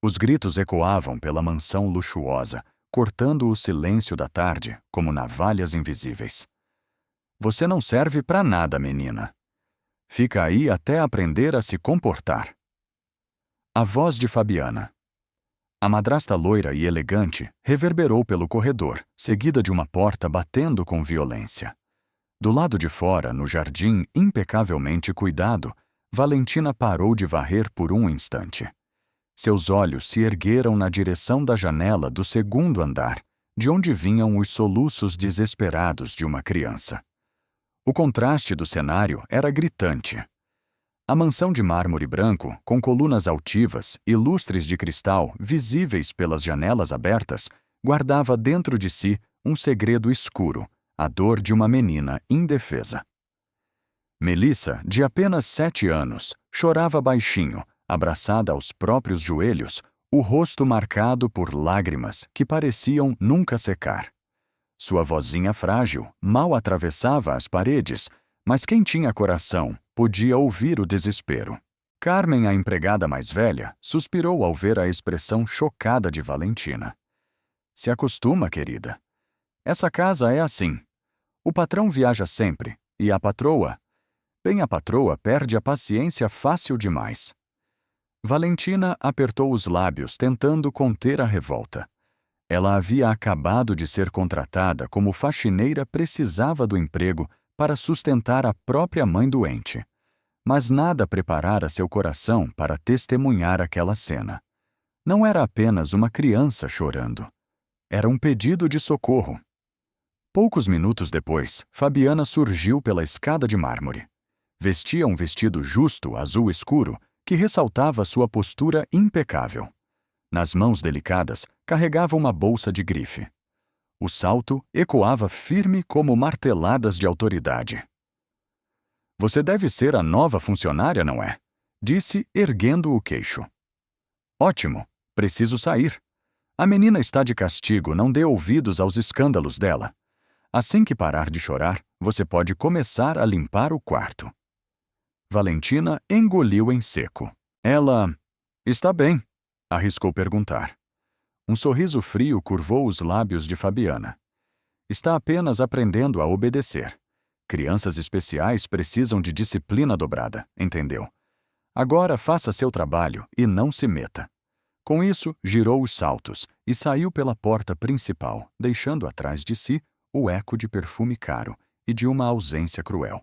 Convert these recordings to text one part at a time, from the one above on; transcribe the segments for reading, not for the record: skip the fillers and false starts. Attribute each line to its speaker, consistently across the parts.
Speaker 1: Os gritos ecoavam pela mansão luxuosa, cortando o silêncio da tarde como navalhas invisíveis. Você não serve para nada, menina. Fica aí até aprender a se comportar. A voz de Fabiana. A madrasta loira e elegante reverberou pelo corredor, seguida de uma porta batendo com violência. Do lado de fora, no jardim impecavelmente cuidado, Valentina parou de varrer por um instante. Seus olhos se ergueram na direção da janela do segundo andar, de onde vinham os soluços desesperados de uma criança. O contraste do cenário era gritante. A mansão de mármore branco, com colunas altivas e lustres de cristal visíveis pelas janelas abertas, guardava dentro de si um segredo escuro, a dor de uma menina indefesa. Melissa, de apenas 7 anos, chorava baixinho, abraçada aos próprios joelhos, o rosto marcado por lágrimas que pareciam nunca secar. Sua vozinha frágil mal atravessava as paredes, mas quem tinha coração podia ouvir o desespero. Carmen, a empregada mais velha, suspirou ao ver a expressão chocada de Valentina. Se acostuma, querida. Essa casa é assim. O patrão viaja sempre, e a patroa? Bem, a patroa perde a paciência fácil demais. Valentina apertou os lábios, tentando conter a revolta. Ela havia acabado de ser contratada como faxineira, precisava do emprego para sustentar a própria mãe doente. Mas nada preparara seu coração para testemunhar aquela cena. Não era apenas uma criança chorando. Era um pedido de socorro. Poucos minutos depois, Fabiana surgiu pela escada de mármore. Vestia um vestido justo, azul escuro, que ressaltava sua postura impecável. Nas mãos delicadas, carregava uma bolsa de grife. O salto ecoava firme como marteladas de autoridade. Você deve ser a nova funcionária, não é? Disse, erguendo o queixo. Ótimo, preciso sair. A menina está de castigo, não dê ouvidos aos escândalos dela. Assim que parar de chorar, você pode começar a limpar o quarto. Valentina engoliu em seco. Ela... Está bem, arriscou perguntar. Um sorriso frio curvou os lábios de Fabiana. Está apenas aprendendo a obedecer. Crianças especiais precisam de disciplina dobrada, entendeu? Agora faça seu trabalho e não se meta. Com isso, girou os saltos e saiu pela porta principal, deixando atrás de si o eco de perfume caro e de uma ausência cruel.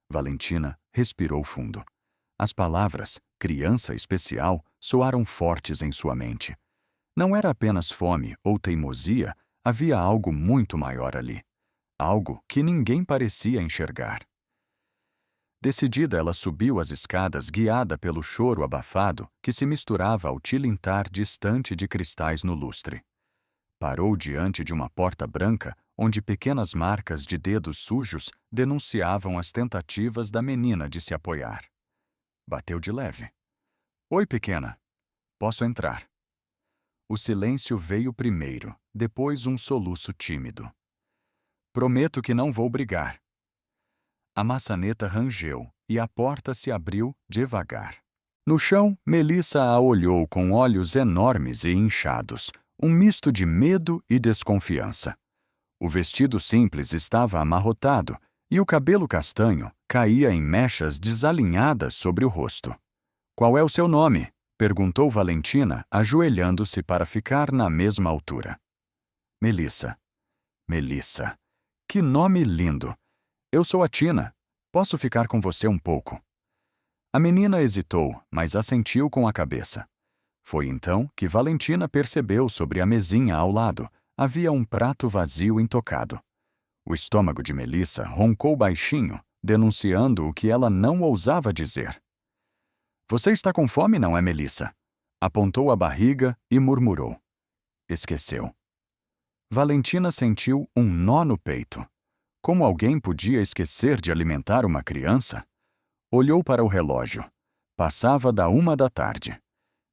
Speaker 1: Valentina respirou fundo. As palavras criança especial soaram fortes em sua mente. Não era apenas fome ou teimosia, havia algo muito maior ali. Algo que ninguém parecia enxergar. Decidida, ela subiu as escadas guiada pelo choro abafado que se misturava ao tilintar distante de cristais no lustre. Parou diante de uma porta branca onde pequenas marcas de dedos sujos denunciavam as tentativas da menina de se apoiar. Bateu de leve. Oi, pequena. Posso entrar? O silêncio veio primeiro, depois um soluço tímido. Prometo que não vou brigar. A maçaneta rangeu e a porta se abriu devagar. No chão, Melissa a olhou com olhos enormes e inchados, um misto de medo e desconfiança. O vestido simples estava amarrotado e o cabelo castanho caía em mechas desalinhadas sobre o rosto. Qual é o seu nome? Perguntou Valentina, ajoelhando-se para ficar na mesma altura. Melissa. Melissa. Que nome lindo! Eu sou a Tina. Posso ficar com você um pouco? A menina hesitou, mas assentiu com a cabeça. Foi então que Valentina percebeu sobre a mesinha ao lado havia um prato vazio intocado. O estômago de Melissa roncou baixinho, denunciando o que ela não ousava dizer. Você está com fome, não é, Melissa? Apontou a barriga e murmurou. Esqueceu. Valentina sentiu um nó no peito. Como alguém podia esquecer de alimentar uma criança? Olhou para o relógio. Passava da 1 da tarde.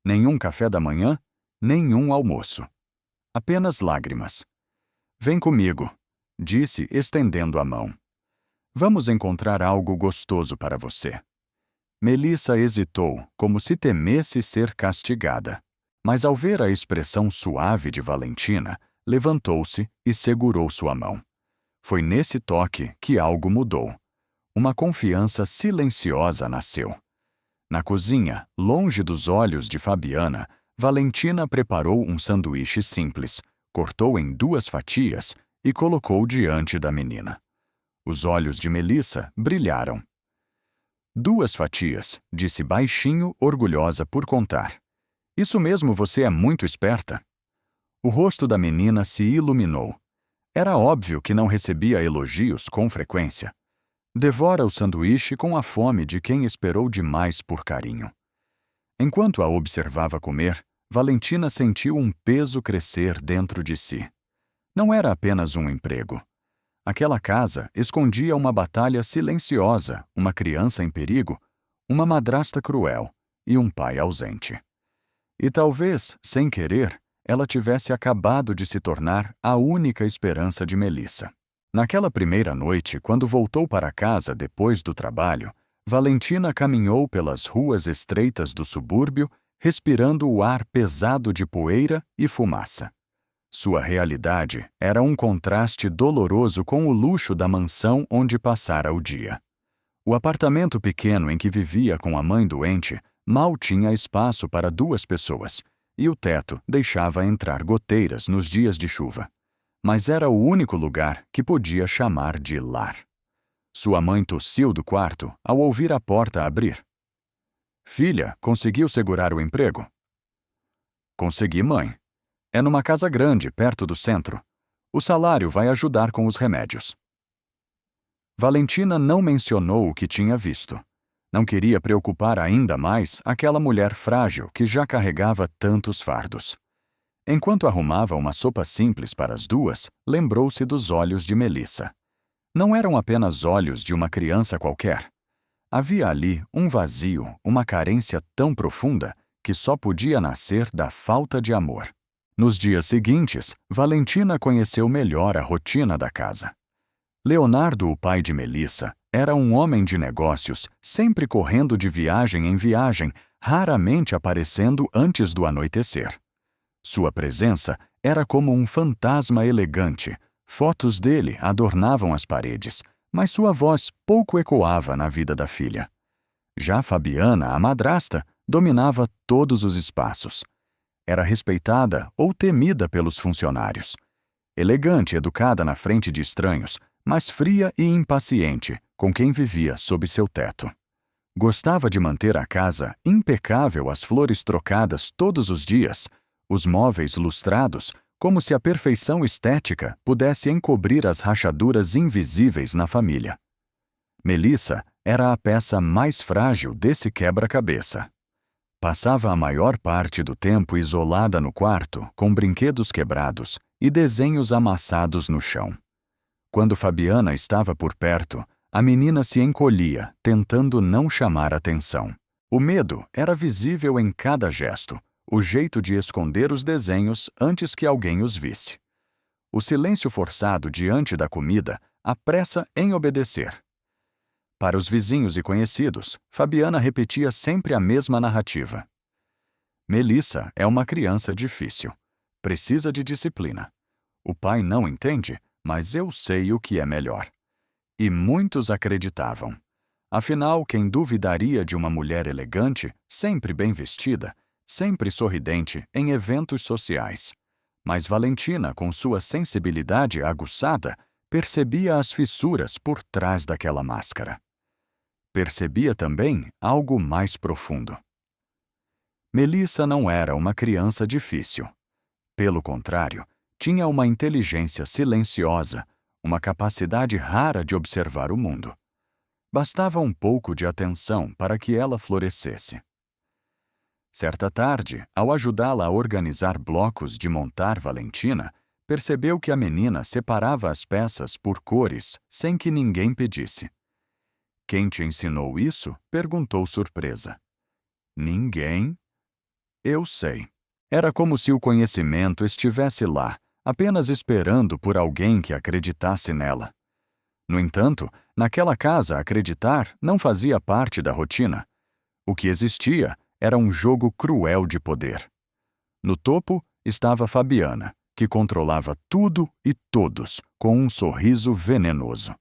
Speaker 1: Nenhum café da manhã, nenhum almoço. Apenas lágrimas. Vem comigo, disse, estendendo a mão. Vamos encontrar algo gostoso para você. Melissa hesitou, como se temesse ser castigada. Mas ao ver a expressão suave de Valentina, levantou-se e segurou sua mão. Foi nesse toque que algo mudou. Uma confiança silenciosa nasceu. Na cozinha, longe dos olhos de Fabiana, Valentina preparou um sanduíche simples, cortou em 2 fatias e colocou diante da menina. Os olhos de Melissa brilharam. 2 fatias, disse baixinho, orgulhosa por contar. Isso mesmo, você é muito esperta. O rosto da menina se iluminou. Era óbvio que não recebia elogios com frequência. Devora o sanduíche com a fome de quem esperou demais por carinho. Enquanto a observava comer, Valentina sentiu um peso crescer dentro de si. Não era apenas um emprego. Aquela casa escondia uma batalha silenciosa, uma criança em perigo, uma madrasta cruel e um pai ausente. E talvez, sem querer, ela tivesse acabado de se tornar a única esperança de Melissa. Naquela primeira noite, quando voltou para casa depois do trabalho, Valentina caminhou pelas ruas estreitas do subúrbio, respirando o ar pesado de poeira e fumaça. Sua realidade era um contraste doloroso com o luxo da mansão onde passara o dia. O apartamento pequeno em que vivia com a mãe doente mal tinha espaço para 2 pessoas, e o teto deixava entrar goteiras nos dias de chuva. Mas era o único lugar que podia chamar de lar. Sua mãe tossiu do quarto ao ouvir a porta abrir. Filha, conseguiu segurar o emprego? Consegui, mãe. É numa casa grande, perto do centro. O salário vai ajudar com os remédios. Valentina não mencionou o que tinha visto. Não queria preocupar ainda mais aquela mulher frágil que já carregava tantos fardos. Enquanto arrumava uma sopa simples para as 2, lembrou-se dos olhos de Melissa. Não eram apenas olhos de uma criança qualquer. Havia ali um vazio, uma carência tão profunda que só podia nascer da falta de amor. Nos dias seguintes, Valentina conheceu melhor a rotina da casa. Leonardo, o pai de Melissa, era um homem de negócios, sempre correndo de viagem em viagem, raramente aparecendo antes do anoitecer. Sua presença era como um fantasma elegante. Fotos dele adornavam as paredes, mas sua voz pouco ecoava na vida da filha. Já Fabiana, a madrasta, dominava todos os espaços. Era respeitada ou temida pelos funcionários. Elegante e educada na frente de estranhos, mas fria e impaciente com quem vivia sob seu teto. Gostava de manter a casa impecável, as flores trocadas todos os dias, os móveis lustrados, como se a perfeição estética pudesse encobrir as rachaduras invisíveis na família. Melissa era a peça mais frágil desse quebra-cabeça. Passava a maior parte do tempo isolada no quarto, com brinquedos quebrados e desenhos amassados no chão. Quando Fabiana estava por perto, a menina se encolhia, tentando não chamar atenção. O medo era visível em cada gesto, o jeito de esconder os desenhos antes que alguém os visse. O silêncio forçado diante da comida, a pressa em obedecer. Para os vizinhos e conhecidos, Fabiana repetia sempre a mesma narrativa. Melissa é uma criança difícil. Precisa de disciplina. O pai não entende, mas eu sei o que é melhor. E muitos acreditavam. Afinal, quem duvidaria de uma mulher elegante, sempre bem vestida, sempre sorridente em eventos sociais? Mas Valentina, com sua sensibilidade aguçada, percebia as fissuras por trás daquela máscara. Percebia também algo mais profundo. Melissa não era uma criança difícil. Pelo contrário, tinha uma inteligência silenciosa, uma capacidade rara de observar o mundo. Bastava um pouco de atenção para que ela florescesse. Certa tarde, ao ajudá-la a organizar blocos de montar Valentina, percebeu que a menina separava as peças por cores sem que ninguém pedisse. Quem te ensinou isso? Perguntou surpresa. Ninguém? Eu sei. Era como se o conhecimento estivesse lá, apenas esperando por alguém que acreditasse nela. No entanto, naquela casa acreditar não fazia parte da rotina. O que existia era um jogo cruel de poder. No topo estava Fabiana, que controlava tudo e todos com um sorriso venenoso.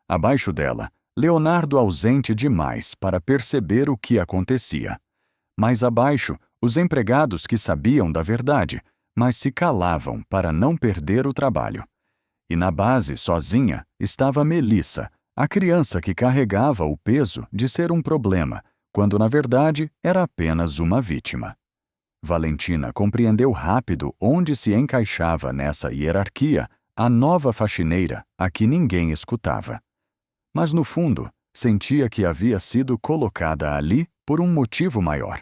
Speaker 1: Abaixo dela, Leonardo ausente demais para perceber o que acontecia. Mais abaixo, os empregados que sabiam da verdade, mas se calavam para não perder o trabalho. E na base, sozinha, estava Melissa, a criança que carregava o peso de ser um problema, quando na verdade era apenas uma vítima. Valentina compreendeu rápido onde se encaixava nessa hierarquia a nova faxineira a que ninguém escutava. Mas no fundo, sentia que havia sido colocada ali por um motivo maior.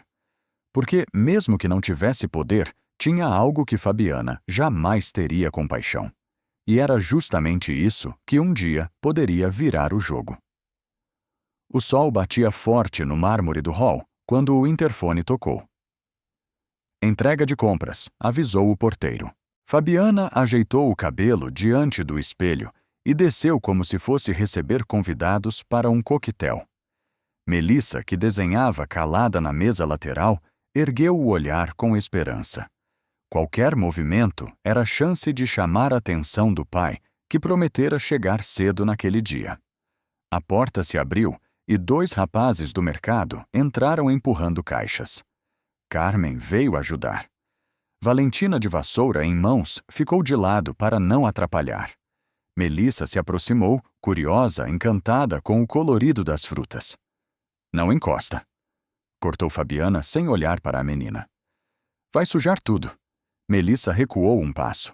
Speaker 1: Porque, mesmo que não tivesse poder, tinha algo que Fabiana jamais teria compaixão. E era justamente isso que um dia poderia virar o jogo. O sol batia forte no mármore do hall quando o interfone tocou. Entrega de compras, avisou o porteiro. Fabiana ajeitou o cabelo diante do espelho e desceu como se fosse receber convidados para um coquetel. Melissa, que desenhava calada na mesa lateral, ergueu o olhar com esperança. Qualquer movimento era chance de chamar a atenção do pai, que prometera chegar cedo naquele dia. A porta se abriu e 2 rapazes do mercado entraram empurrando caixas. Carmen veio ajudar. Valentina, de vassoura em mãos, ficou de lado para não atrapalhar. Melissa se aproximou, curiosa, encantada com o colorido das frutas. Não encosta, cortou Fabiana sem olhar para a menina. Vai sujar tudo. Melissa recuou um passo.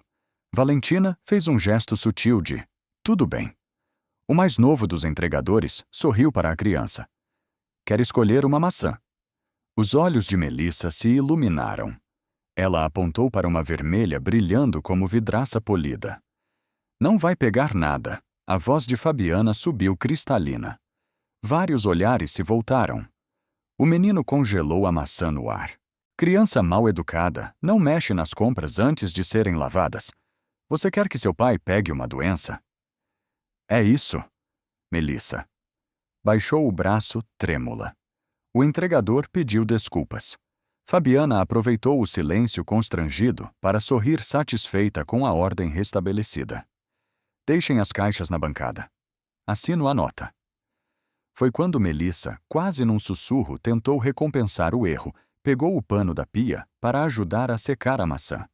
Speaker 1: Valentina fez um gesto sutil de tudo bem. O mais novo dos entregadores sorriu para a criança. Quer escolher uma maçã. Os olhos de Melissa se iluminaram. Ela apontou para uma vermelha brilhando como vidraça polida. Não vai pegar nada. A voz de Fabiana subiu cristalina. Vários olhares se voltaram. O menino congelou a maçã no ar. Criança mal educada não mexe nas compras antes de serem lavadas. Você quer que seu pai pegue uma doença? É isso, Melissa. Baixou o braço, trêmula. O entregador pediu desculpas. Fabiana aproveitou o silêncio constrangido para sorrir satisfeita com a ordem restabelecida. Deixem as caixas na bancada. Assino a nota. Foi quando Melissa, quase num sussurro, tentou recompensar o erro. Pegou o pano da pia para ajudar a secar a maçã.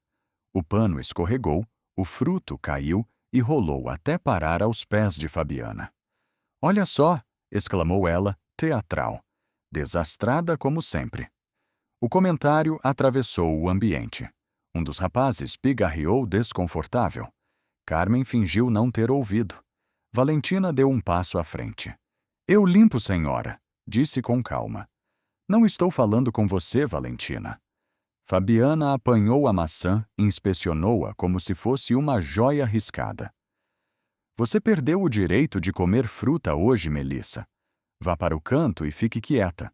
Speaker 1: O pano escorregou, o fruto caiu e rolou até parar aos pés de Fabiana. Olha só! Exclamou ela, teatral. Desastrada como sempre. O comentário atravessou o ambiente. Um dos rapazes pigarreou desconfortável. Carmen fingiu não ter ouvido. Valentina deu um passo à frente. Eu limpo, senhora, disse com calma. Não estou falando com você, Valentina. Fabiana apanhou a maçã e inspecionou-a como se fosse uma joia riscada. Você perdeu o direito de comer fruta hoje, Melissa. Vá para o canto e fique quieta.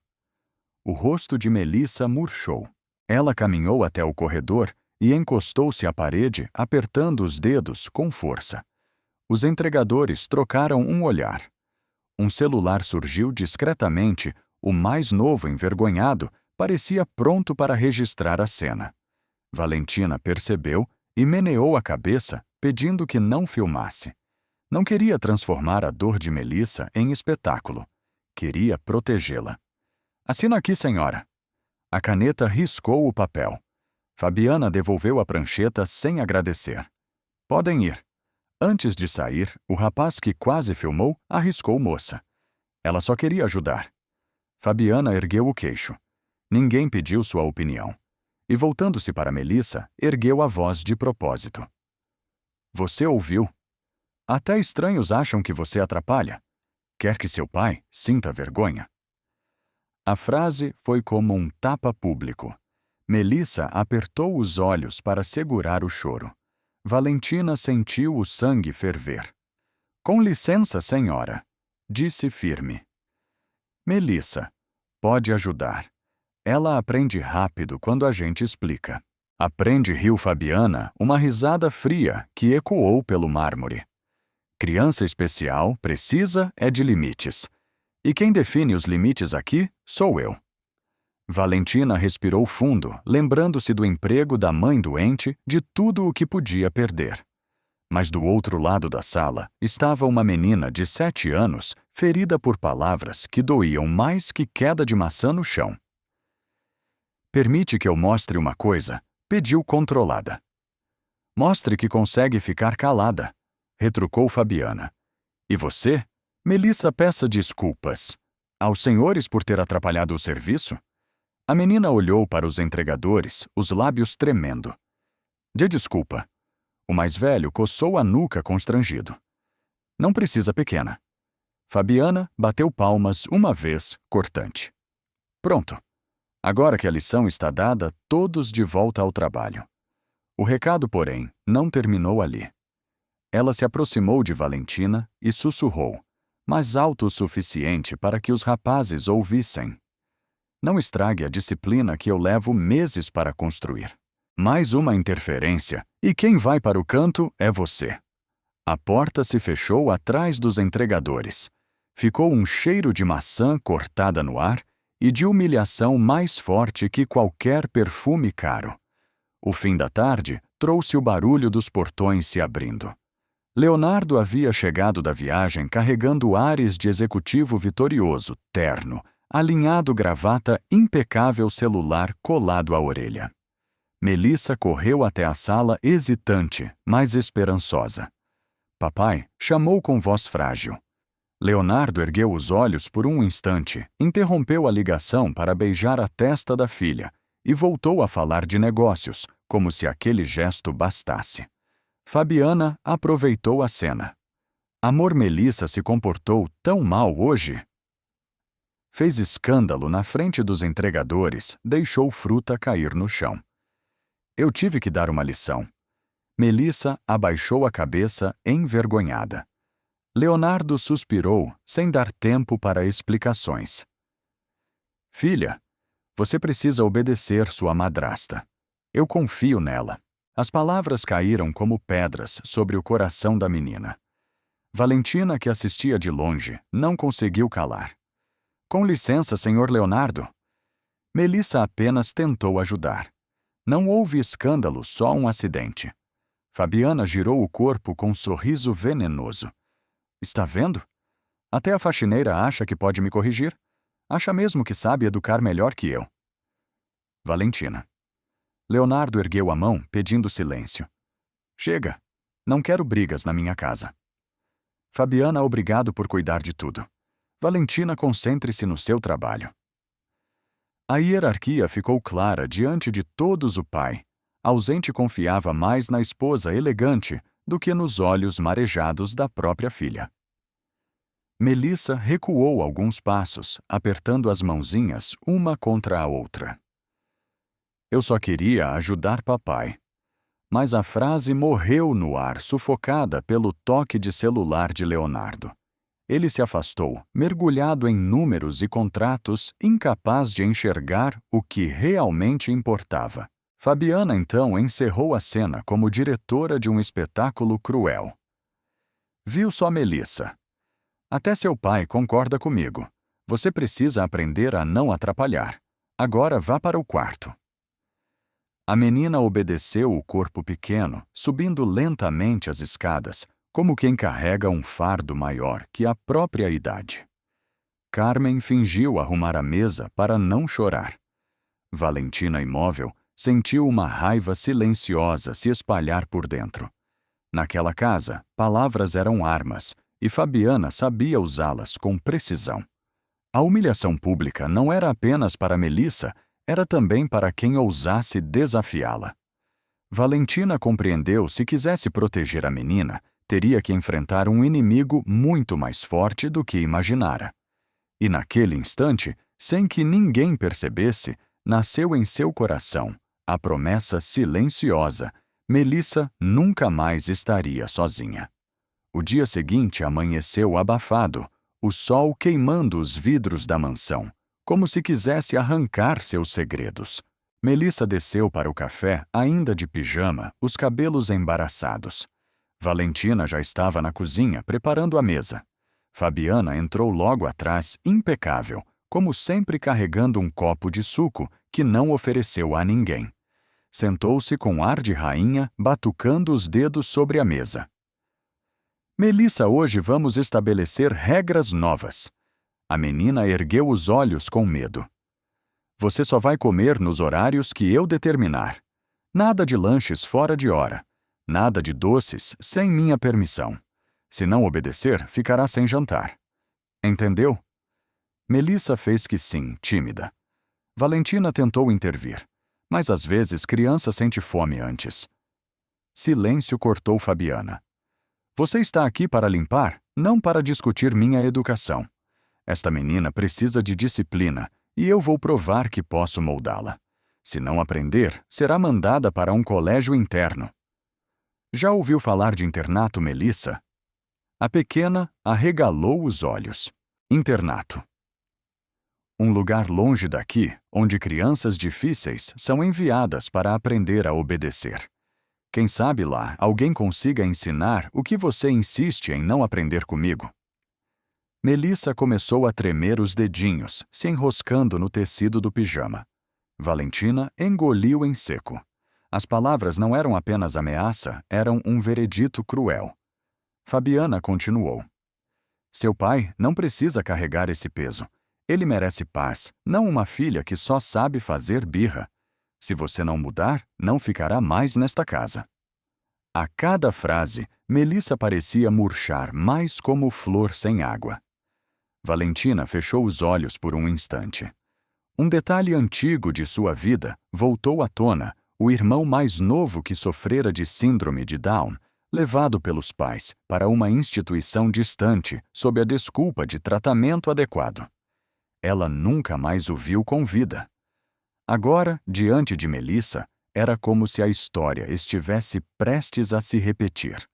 Speaker 1: O rosto de Melissa murchou. Ela caminhou até o corredor e encostou-se à parede, apertando os dedos com força. Os entregadores trocaram um olhar. Um celular surgiu discretamente. O mais novo, envergonhado, parecia pronto para registrar a cena. Valentina percebeu e meneou a cabeça, pedindo que não filmasse. Não queria transformar a dor de Melissa em espetáculo. Queria protegê-la. Assina aqui, senhora. A caneta riscou o papel. Fabiana devolveu a prancheta sem agradecer. Podem ir. Antes de sair, o rapaz que quase filmou arriscou moça. Ela só queria ajudar. Fabiana ergueu o queixo. Ninguém pediu sua opinião. E voltando-se para Melissa, ergueu a voz de propósito. Você ouviu? Até estranhos acham que você atrapalha. Quer que seu pai sinta vergonha? A frase foi como um tapa público. Melissa apertou os olhos para segurar o choro. Valentina sentiu o sangue ferver. Com licença, senhora, disse firme. Melissa, pode ajudar. Ela aprende rápido quando a gente explica. Aprende, riu Fabiana, uma risada fria que ecoou pelo mármore. Criança especial precisa é de limites. E quem define os limites aqui sou eu. Valentina respirou fundo, lembrando-se do emprego da mãe doente, de tudo o que podia perder. Mas do outro lado da sala estava uma menina de 7 anos, ferida por palavras que doíam mais que queda de maçã no chão. Permite que eu mostre uma coisa, pediu controlada. Mostre que consegue ficar calada, retrucou Fabiana. E você? Melissa, peça desculpas. Aos senhores por ter atrapalhado o serviço? A menina olhou para os entregadores, os lábios tremendo. Dê desculpa. O mais velho coçou a nuca constrangido. Não precisa, pequena. Fabiana bateu palmas uma vez, cortante. Pronto. Agora que a lição está dada, todos de volta ao trabalho. O recado, porém, não terminou ali. Ela se aproximou de Valentina e sussurrou, mas alto o suficiente para que os rapazes ouvissem. Não estrague a disciplina que eu levo meses para construir. Mais uma interferência, e quem vai para o canto é você. A porta se fechou atrás dos entregadores. Ficou um cheiro de maçã cortada no ar e de humilhação mais forte que qualquer perfume caro. O fim da tarde trouxe o barulho dos portões se abrindo. Leonardo havia chegado da viagem carregando ares de executivo vitorioso, terno, alinhado gravata impecável, celular colado à orelha. Melissa correu até a sala hesitante, mas esperançosa. Papai chamou com voz frágil. Leonardo ergueu os olhos por um instante, interrompeu a ligação para beijar a testa da filha e voltou a falar de negócios, como se aquele gesto bastasse. Fabiana aproveitou a cena. Amor, Melissa se comportou tão mal hoje? Fez escândalo na frente dos entregadores, deixou fruta cair no chão. Eu tive que dar uma lição. Melissa abaixou a cabeça envergonhada. Leonardo suspirou, sem dar tempo para explicações. Filha, você precisa obedecer sua madrasta. Eu confio nela. As palavras caíram como pedras sobre o coração da menina. Valentina, que assistia de longe, não conseguiu calar. Com licença, senhor Leonardo. Melissa apenas tentou ajudar. Não houve escândalo, só um acidente. Fabiana girou o corpo com um sorriso venenoso. Está vendo? Até a faxineira acha que pode me corrigir. Acha mesmo que sabe educar melhor que eu. Valentina. Leonardo ergueu a mão, pedindo silêncio. Chega. Não quero brigas na minha casa. Fabiana, obrigado por cuidar de tudo. Valentina, concentre-se no seu trabalho. A hierarquia ficou clara diante de todos. O pai, ausente, confiava mais na esposa elegante do que nos olhos marejados da própria filha. Melissa recuou alguns passos, apertando as mãozinhas uma contra a outra. Eu só queria ajudar papai. Mas a frase morreu no ar, sufocada pelo toque de celular de Leonardo. Ele se afastou, mergulhado em números e contratos, incapaz de enxergar o que realmente importava. Fabiana, então, encerrou a cena como diretora de um espetáculo cruel. Viu só, Melissa? Até seu pai concorda comigo. Você precisa aprender a não atrapalhar. Agora vá para o quarto. A menina obedeceu, o corpo pequeno, subindo lentamente as escadas, como quem carrega um fardo maior que a própria idade. Carmen fingiu arrumar a mesa para não chorar. Valentina, imóvel, sentiu uma raiva silenciosa se espalhar por dentro. Naquela casa, palavras eram armas, e Fabiana sabia usá-las com precisão. A humilhação pública não era apenas para Melissa, era também para quem ousasse desafiá-la. Valentina compreendeu: se quisesse proteger a menina, teria que enfrentar um inimigo muito mais forte do que imaginara. E naquele instante, sem que ninguém percebesse, nasceu em seu coração a promessa silenciosa: Melissa nunca mais estaria sozinha. O dia seguinte amanheceu abafado, o sol queimando os vidros da mansão, como se quisesse arrancar seus segredos. Melissa desceu para o café, ainda de pijama, os cabelos embaraçados. Valentina já estava na cozinha, preparando a mesa. Fabiana entrou logo atrás, impecável, como sempre carregando um copo de suco que não ofereceu a ninguém. Sentou-se com ar de rainha, batucando os dedos sobre a mesa. Melissa, hoje vamos estabelecer regras novas. A menina ergueu os olhos com medo. Você só vai comer nos horários que eu determinar. Nada de lanches fora de hora. Nada de doces sem minha permissão. Se não obedecer, ficará sem jantar. Entendeu? Melissa fez que sim, tímida. Valentina tentou intervir, mas às vezes criança sente fome antes. Silêncio cortou Fabiana. Você está aqui para limpar, não para discutir minha educação. Esta menina precisa de disciplina e eu vou provar que posso moldá-la. Se não aprender, será mandada para um colégio interno. Já ouviu falar de internato, Melissa? A pequena arregalou os olhos. Internato. Um lugar longe daqui, onde crianças difíceis são enviadas para aprender a obedecer. Quem sabe lá alguém consiga ensinar o que você insiste em não aprender comigo. Melissa começou a tremer os dedinhos, se enroscando no tecido do pijama. Valentina engoliu em seco. As palavras não eram apenas ameaça, eram um veredito cruel. Fabiana continuou. Seu pai não precisa carregar esse peso. Ele merece paz, não uma filha que só sabe fazer birra. Se você não mudar, não ficará mais nesta casa. A cada frase, Melissa parecia murchar mais como flor sem água. Valentina fechou os olhos por um instante. Um detalhe antigo de sua vida voltou à tona, o irmão mais novo que sofrera de síndrome de Down, levado pelos pais para uma instituição distante sob a desculpa de tratamento adequado. Ela nunca mais o viu com vida. Agora, diante de Melissa, era como se a história estivesse prestes a se repetir.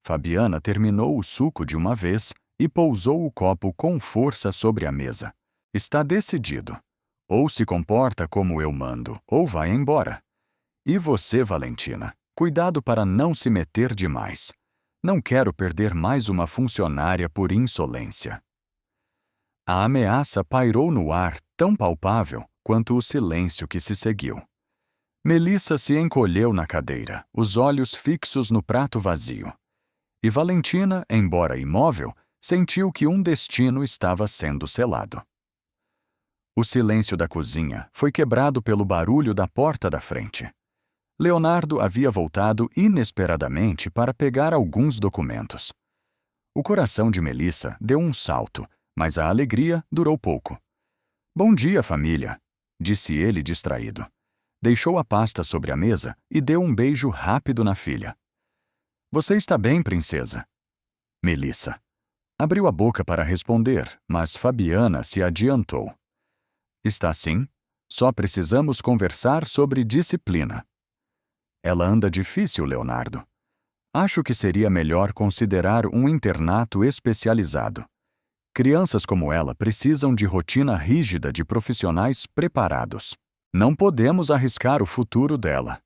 Speaker 1: Fabiana terminou o suco de uma vez e pousou o copo com força sobre a mesa. Está decidido. Ou se comporta como eu mando, ou vai embora. E você, Valentina, cuidado para não se meter demais. Não quero perder mais uma funcionária por insolência. A ameaça pairou no ar tão palpável quanto o silêncio que se seguiu. Melissa se encolheu na cadeira, os olhos fixos no prato vazio. E Valentina, embora imóvel, sentiu que um destino estava sendo selado. O silêncio da cozinha foi quebrado pelo barulho da porta da frente. Leonardo havia voltado inesperadamente para pegar alguns documentos. O coração de Melissa deu um salto, mas a alegria durou pouco. Bom dia, família, disse ele distraído. Deixou a pasta sobre a mesa e deu um beijo rápido na filha. Você está bem, princesa? Melissa. Abriu a boca para responder, mas Fabiana se adiantou. Está sim. Só precisamos conversar sobre disciplina. Ela anda difícil, Leonardo. Acho que seria melhor considerar um internato especializado. Crianças como ela precisam de rotina rígida de profissionais preparados. Não podemos arriscar o futuro dela.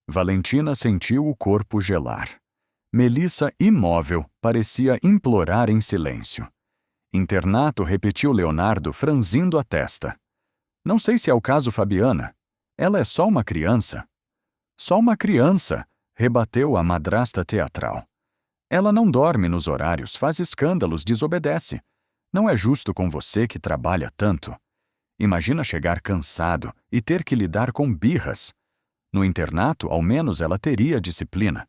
Speaker 1: Valentina sentiu o corpo gelar. Melissa, imóvel, parecia implorar em silêncio. Internato, repetiu Leonardo, franzindo a testa. Não sei se é o caso, Fabiana. Ela é só uma criança. Só uma criança, rebateu a madrasta teatral. Ela não dorme nos horários, faz escândalos, desobedece. Não é justo com você que trabalha tanto. Imagina chegar cansado e ter que lidar com birras. No internato, ao menos ela teria disciplina.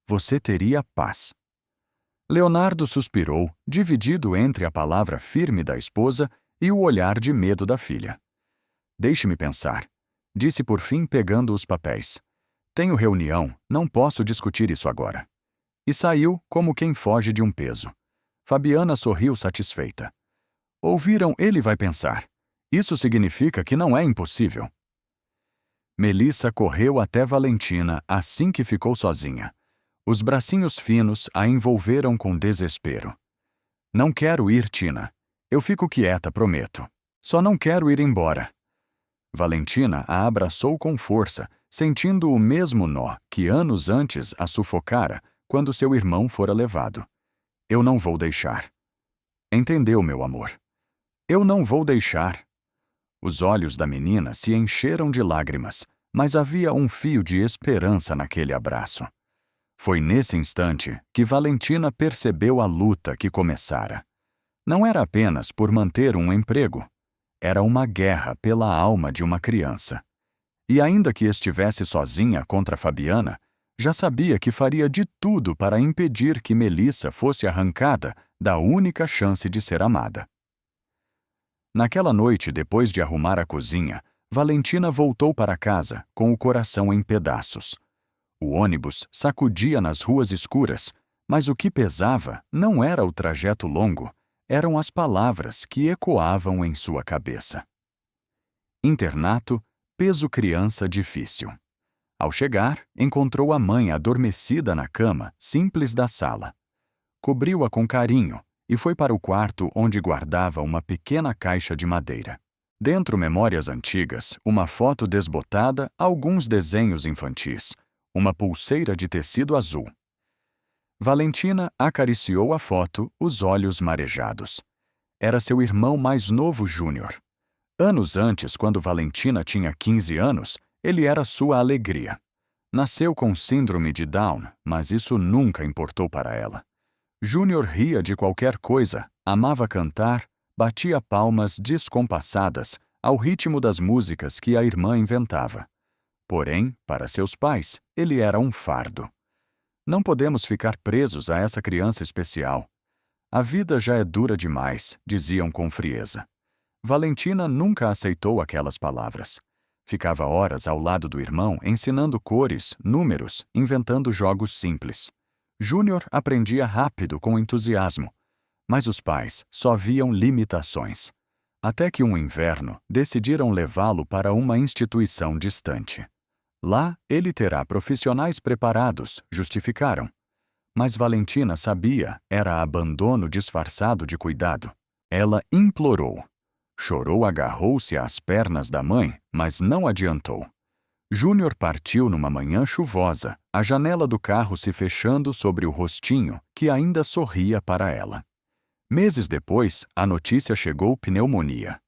Speaker 1: Você teria paz. Leonardo suspirou, dividido entre a palavra firme da esposa e o olhar de medo da filha. Deixe-me pensar, disse por fim pegando os papéis. Tenho reunião, não posso discutir isso agora. E saiu como quem foge de um peso. Fabiana sorriu satisfeita. Ouviram, ele vai pensar. Isso significa que não é impossível. Melissa correu até Valentina assim que ficou sozinha. Os bracinhos finos a envolveram com desespero. Não quero ir, Tina. Eu fico quieta, prometo. Só não quero ir embora. Valentina a abraçou com força, sentindo o mesmo nó que anos antes a sufocara quando seu irmão fora levado. Eu não vou deixar. Entendeu, meu amor? Eu não vou deixar. Os olhos da menina se encheram de lágrimas, mas havia um fio de esperança naquele abraço. Foi nesse instante que Valentina percebeu a luta que começara. Não era apenas por manter um emprego. Era uma guerra pela alma de uma criança. E ainda que estivesse sozinha contra Fabiana, já sabia que faria de tudo para impedir que Melissa fosse arrancada da única chance de ser amada. Naquela noite, depois de arrumar a cozinha, Valentina voltou para casa com o coração em pedaços. O ônibus sacudia nas ruas escuras, mas o que pesava não era o trajeto longo, eram as palavras que ecoavam em sua cabeça. Internato, peso criança difícil. Ao chegar, encontrou a mãe adormecida na cama simples da sala. Cobriu-a com carinho e foi para o quarto onde guardava uma pequena caixa de madeira. Dentro, memórias antigas, uma foto desbotada, alguns desenhos infantis, uma pulseira de tecido azul. Valentina acariciou a foto, os olhos marejados. Era seu irmão mais novo, Júnior. Anos antes, quando Valentina tinha 15 anos, ele era sua alegria. Nasceu com síndrome de Down, mas isso nunca importou para ela. Júnior ria de qualquer coisa, amava cantar, batia palmas descompassadas ao ritmo das músicas que a irmã inventava. Porém, para seus pais, ele era um fardo. Não podemos ficar presos a essa criança especial. A vida já é dura demais, diziam com frieza. Valentina nunca aceitou aquelas palavras. Ficava horas ao lado do irmão ensinando cores, números, inventando jogos simples. Júnior aprendia rápido com entusiasmo, mas os pais só viam limitações. Até que um inverno decidiram levá-lo para uma instituição distante. Lá ele terá profissionais preparados, justificaram. Mas Valentina sabia, era abandono disfarçado de cuidado. Ela implorou. Chorou, agarrou-se às pernas da mãe, mas não adiantou. Júnior partiu numa manhã chuvosa, a janela do carro se fechando sobre o rostinho que ainda sorria para ela. Meses depois, a notícia chegou: pneumonia.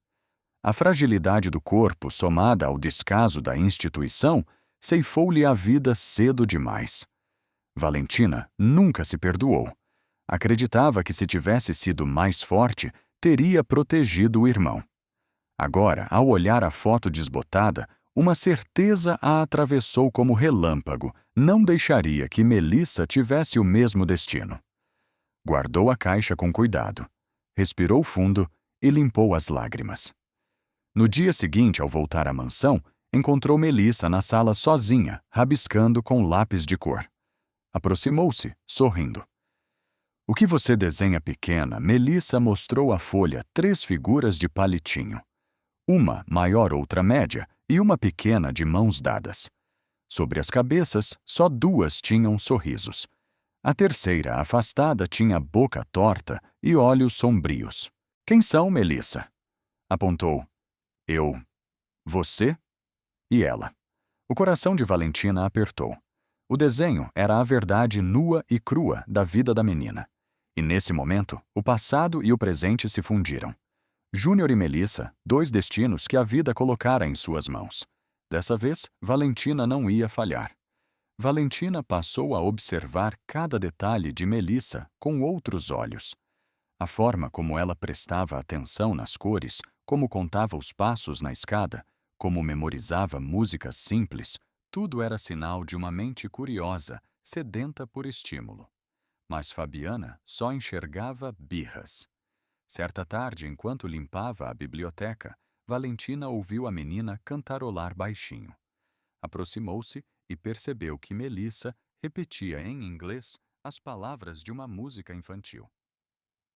Speaker 1: A fragilidade do corpo, somada ao descaso da instituição, ceifou-lhe a vida cedo demais. Valentina nunca se perdoou. Acreditava que se tivesse sido mais forte, teria protegido o irmão. Agora, ao olhar a foto desbotada, uma certeza a atravessou como relâmpago: não deixaria que Melissa tivesse o mesmo destino. Guardou a caixa com cuidado, respirou fundo e limpou as lágrimas. No dia seguinte, ao voltar à mansão, encontrou Melissa na sala sozinha, rabiscando com lápis de cor. Aproximou-se, sorrindo. O que você desenha, pequena? Melissa mostrou à folha 3 figuras de palitinho. Uma maior, outra média, e uma pequena de mãos dadas. Sobre as cabeças, só 2 tinham sorrisos. A terceira, afastada, tinha boca torta e olhos sombrios. Quem são, Melissa? Apontou. Eu. Você? E ela. O coração de Valentina apertou. O desenho era a verdade nua e crua da vida da menina. E nesse momento, o passado e o presente se fundiram. Júnior e Melissa, 2 destinos que a vida colocara em suas mãos. Dessa vez, Valentina não ia falhar. Valentina passou a observar cada detalhe de Melissa com outros olhos. A forma como ela prestava atenção nas cores, como contava os passos na escada, como memorizava músicas simples, tudo era sinal de uma mente curiosa, sedenta por estímulo. Mas Fabiana só enxergava birras. Certa tarde, enquanto limpava a biblioteca, Valentina ouviu a menina cantarolar baixinho. Aproximou-se e percebeu que Melissa repetia em inglês as palavras de uma música infantil.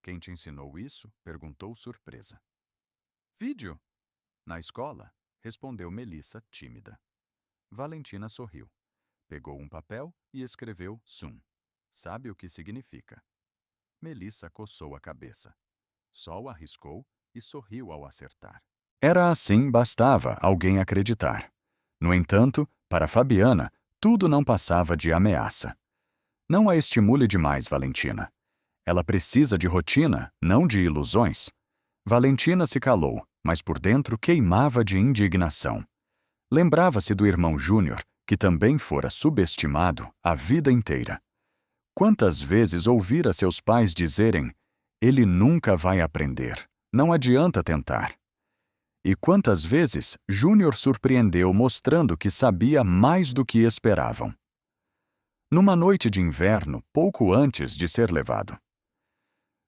Speaker 1: Quem te ensinou isso? Perguntou surpresa. Vídeo. Na escola, respondeu Melissa, tímida. Valentina sorriu. Pegou um papel e escreveu Sun. Sabe o que significa? Melissa coçou a cabeça. Sol arriscou e sorriu ao acertar. Era assim, bastava alguém acreditar. No entanto, para Fabiana, tudo não passava de ameaça. Não a estimule demais, Valentina. Ela precisa de rotina, não de ilusões. Valentina se calou, mas por dentro queimava de indignação. Lembrava-se do irmão Júnior, que também fora subestimado a vida inteira. Quantas vezes ouvira seus pais dizerem: "Ele nunca vai aprender, não adianta tentar." E quantas vezes Júnior surpreendeu mostrando que sabia mais do que esperavam. Numa noite de inverno, pouco antes de ser levado,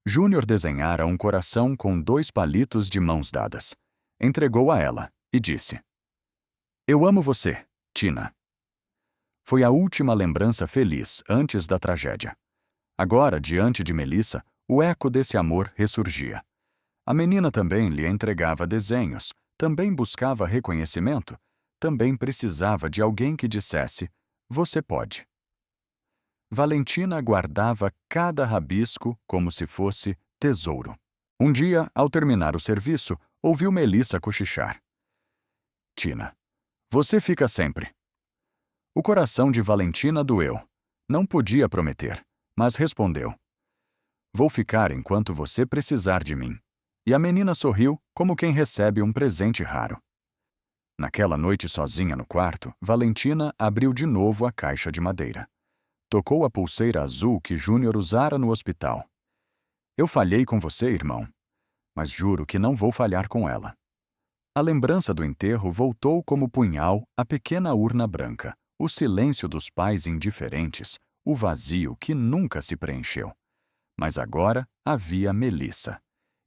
Speaker 1: Júnior desenhara um coração com 2 palitos de mãos dadas. Entregou a ela e disse: "Eu amo você, Tina." Foi a última lembrança feliz antes da tragédia. Agora, diante de Melissa, o eco desse amor ressurgia. A menina também lhe entregava desenhos, também buscava reconhecimento, também precisava de alguém que dissesse: "Você pode." Valentina guardava cada rabisco como se fosse tesouro. Um dia, ao terminar o serviço, ouviu Melissa cochichar: "Tina, você fica sempre." O coração de Valentina doeu. Não podia prometer, mas respondeu: "Vou ficar enquanto você precisar de mim." E a menina sorriu como quem recebe um presente raro. Naquela noite sozinha no quarto, Valentina abriu de novo a caixa de madeira. Tocou a pulseira azul que Júnior usara no hospital. "Eu falhei com você, irmão, mas juro que não vou falhar com ela." A lembrança do enterro voltou como punhal à pequena urna branca, o silêncio dos pais indiferentes, o vazio que nunca se preencheu. Mas agora havia Melissa.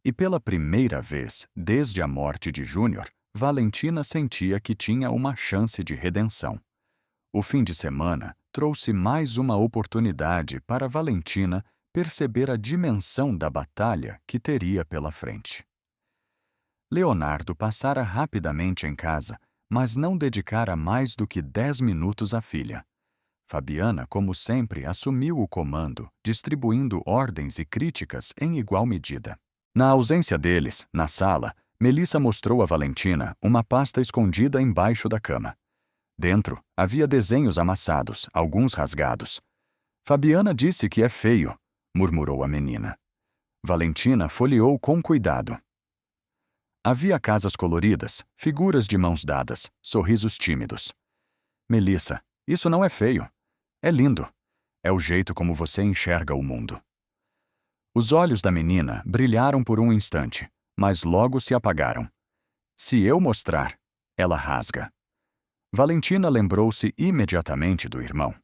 Speaker 1: E pela primeira vez, desde a morte de Júnior, Valentina sentia que tinha uma chance de redenção. O fim de semana trouxe mais uma oportunidade para Valentina perceber a dimensão da batalha que teria pela frente. Leonardo passara rapidamente em casa, mas não dedicara mais do que 10 minutos à filha. Fabiana, como sempre, assumiu o comando, distribuindo ordens e críticas em igual medida. Na ausência deles, na sala, Melissa mostrou a Valentina uma pasta escondida embaixo da cama. Dentro, havia desenhos amassados, alguns rasgados. "Fabiana disse que é feio", murmurou a menina. Valentina folheou com cuidado. Havia casas coloridas, figuras de mãos dadas, sorrisos tímidos. "Melissa, isso não é feio. É lindo. É o jeito como você enxerga o mundo." Os olhos da menina brilharam por um instante, mas logo se apagaram. "Se eu mostrar, ela rasga." Valentina lembrou-se imediatamente do irmão.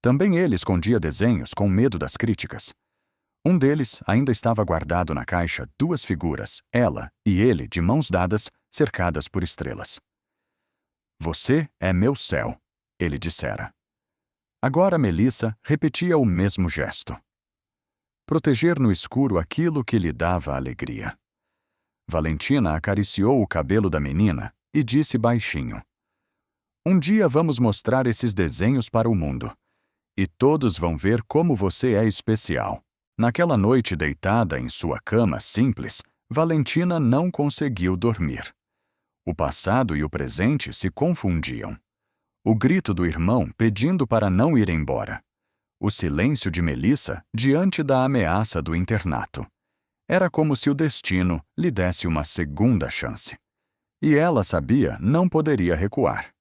Speaker 1: Também ele escondia desenhos com medo das críticas. Um deles ainda estava guardado na caixa 2 figuras, ela e ele de mãos dadas, cercadas por estrelas. "Você é meu céu", ele dissera. Agora Melissa repetia o mesmo gesto. Proteger no escuro aquilo que lhe dava alegria. Valentina acariciou o cabelo da menina e disse baixinho: "Um dia vamos mostrar esses desenhos para o mundo. E todos vão ver como você é especial." Naquela noite deitada em sua cama simples, Valentina não conseguiu dormir. O passado e o presente se confundiam. O grito do irmão pedindo para não ir embora. O silêncio de Melissa diante da ameaça do internato. Era como se o destino lhe desse uma segunda chance. E ela sabia não poderia recuar.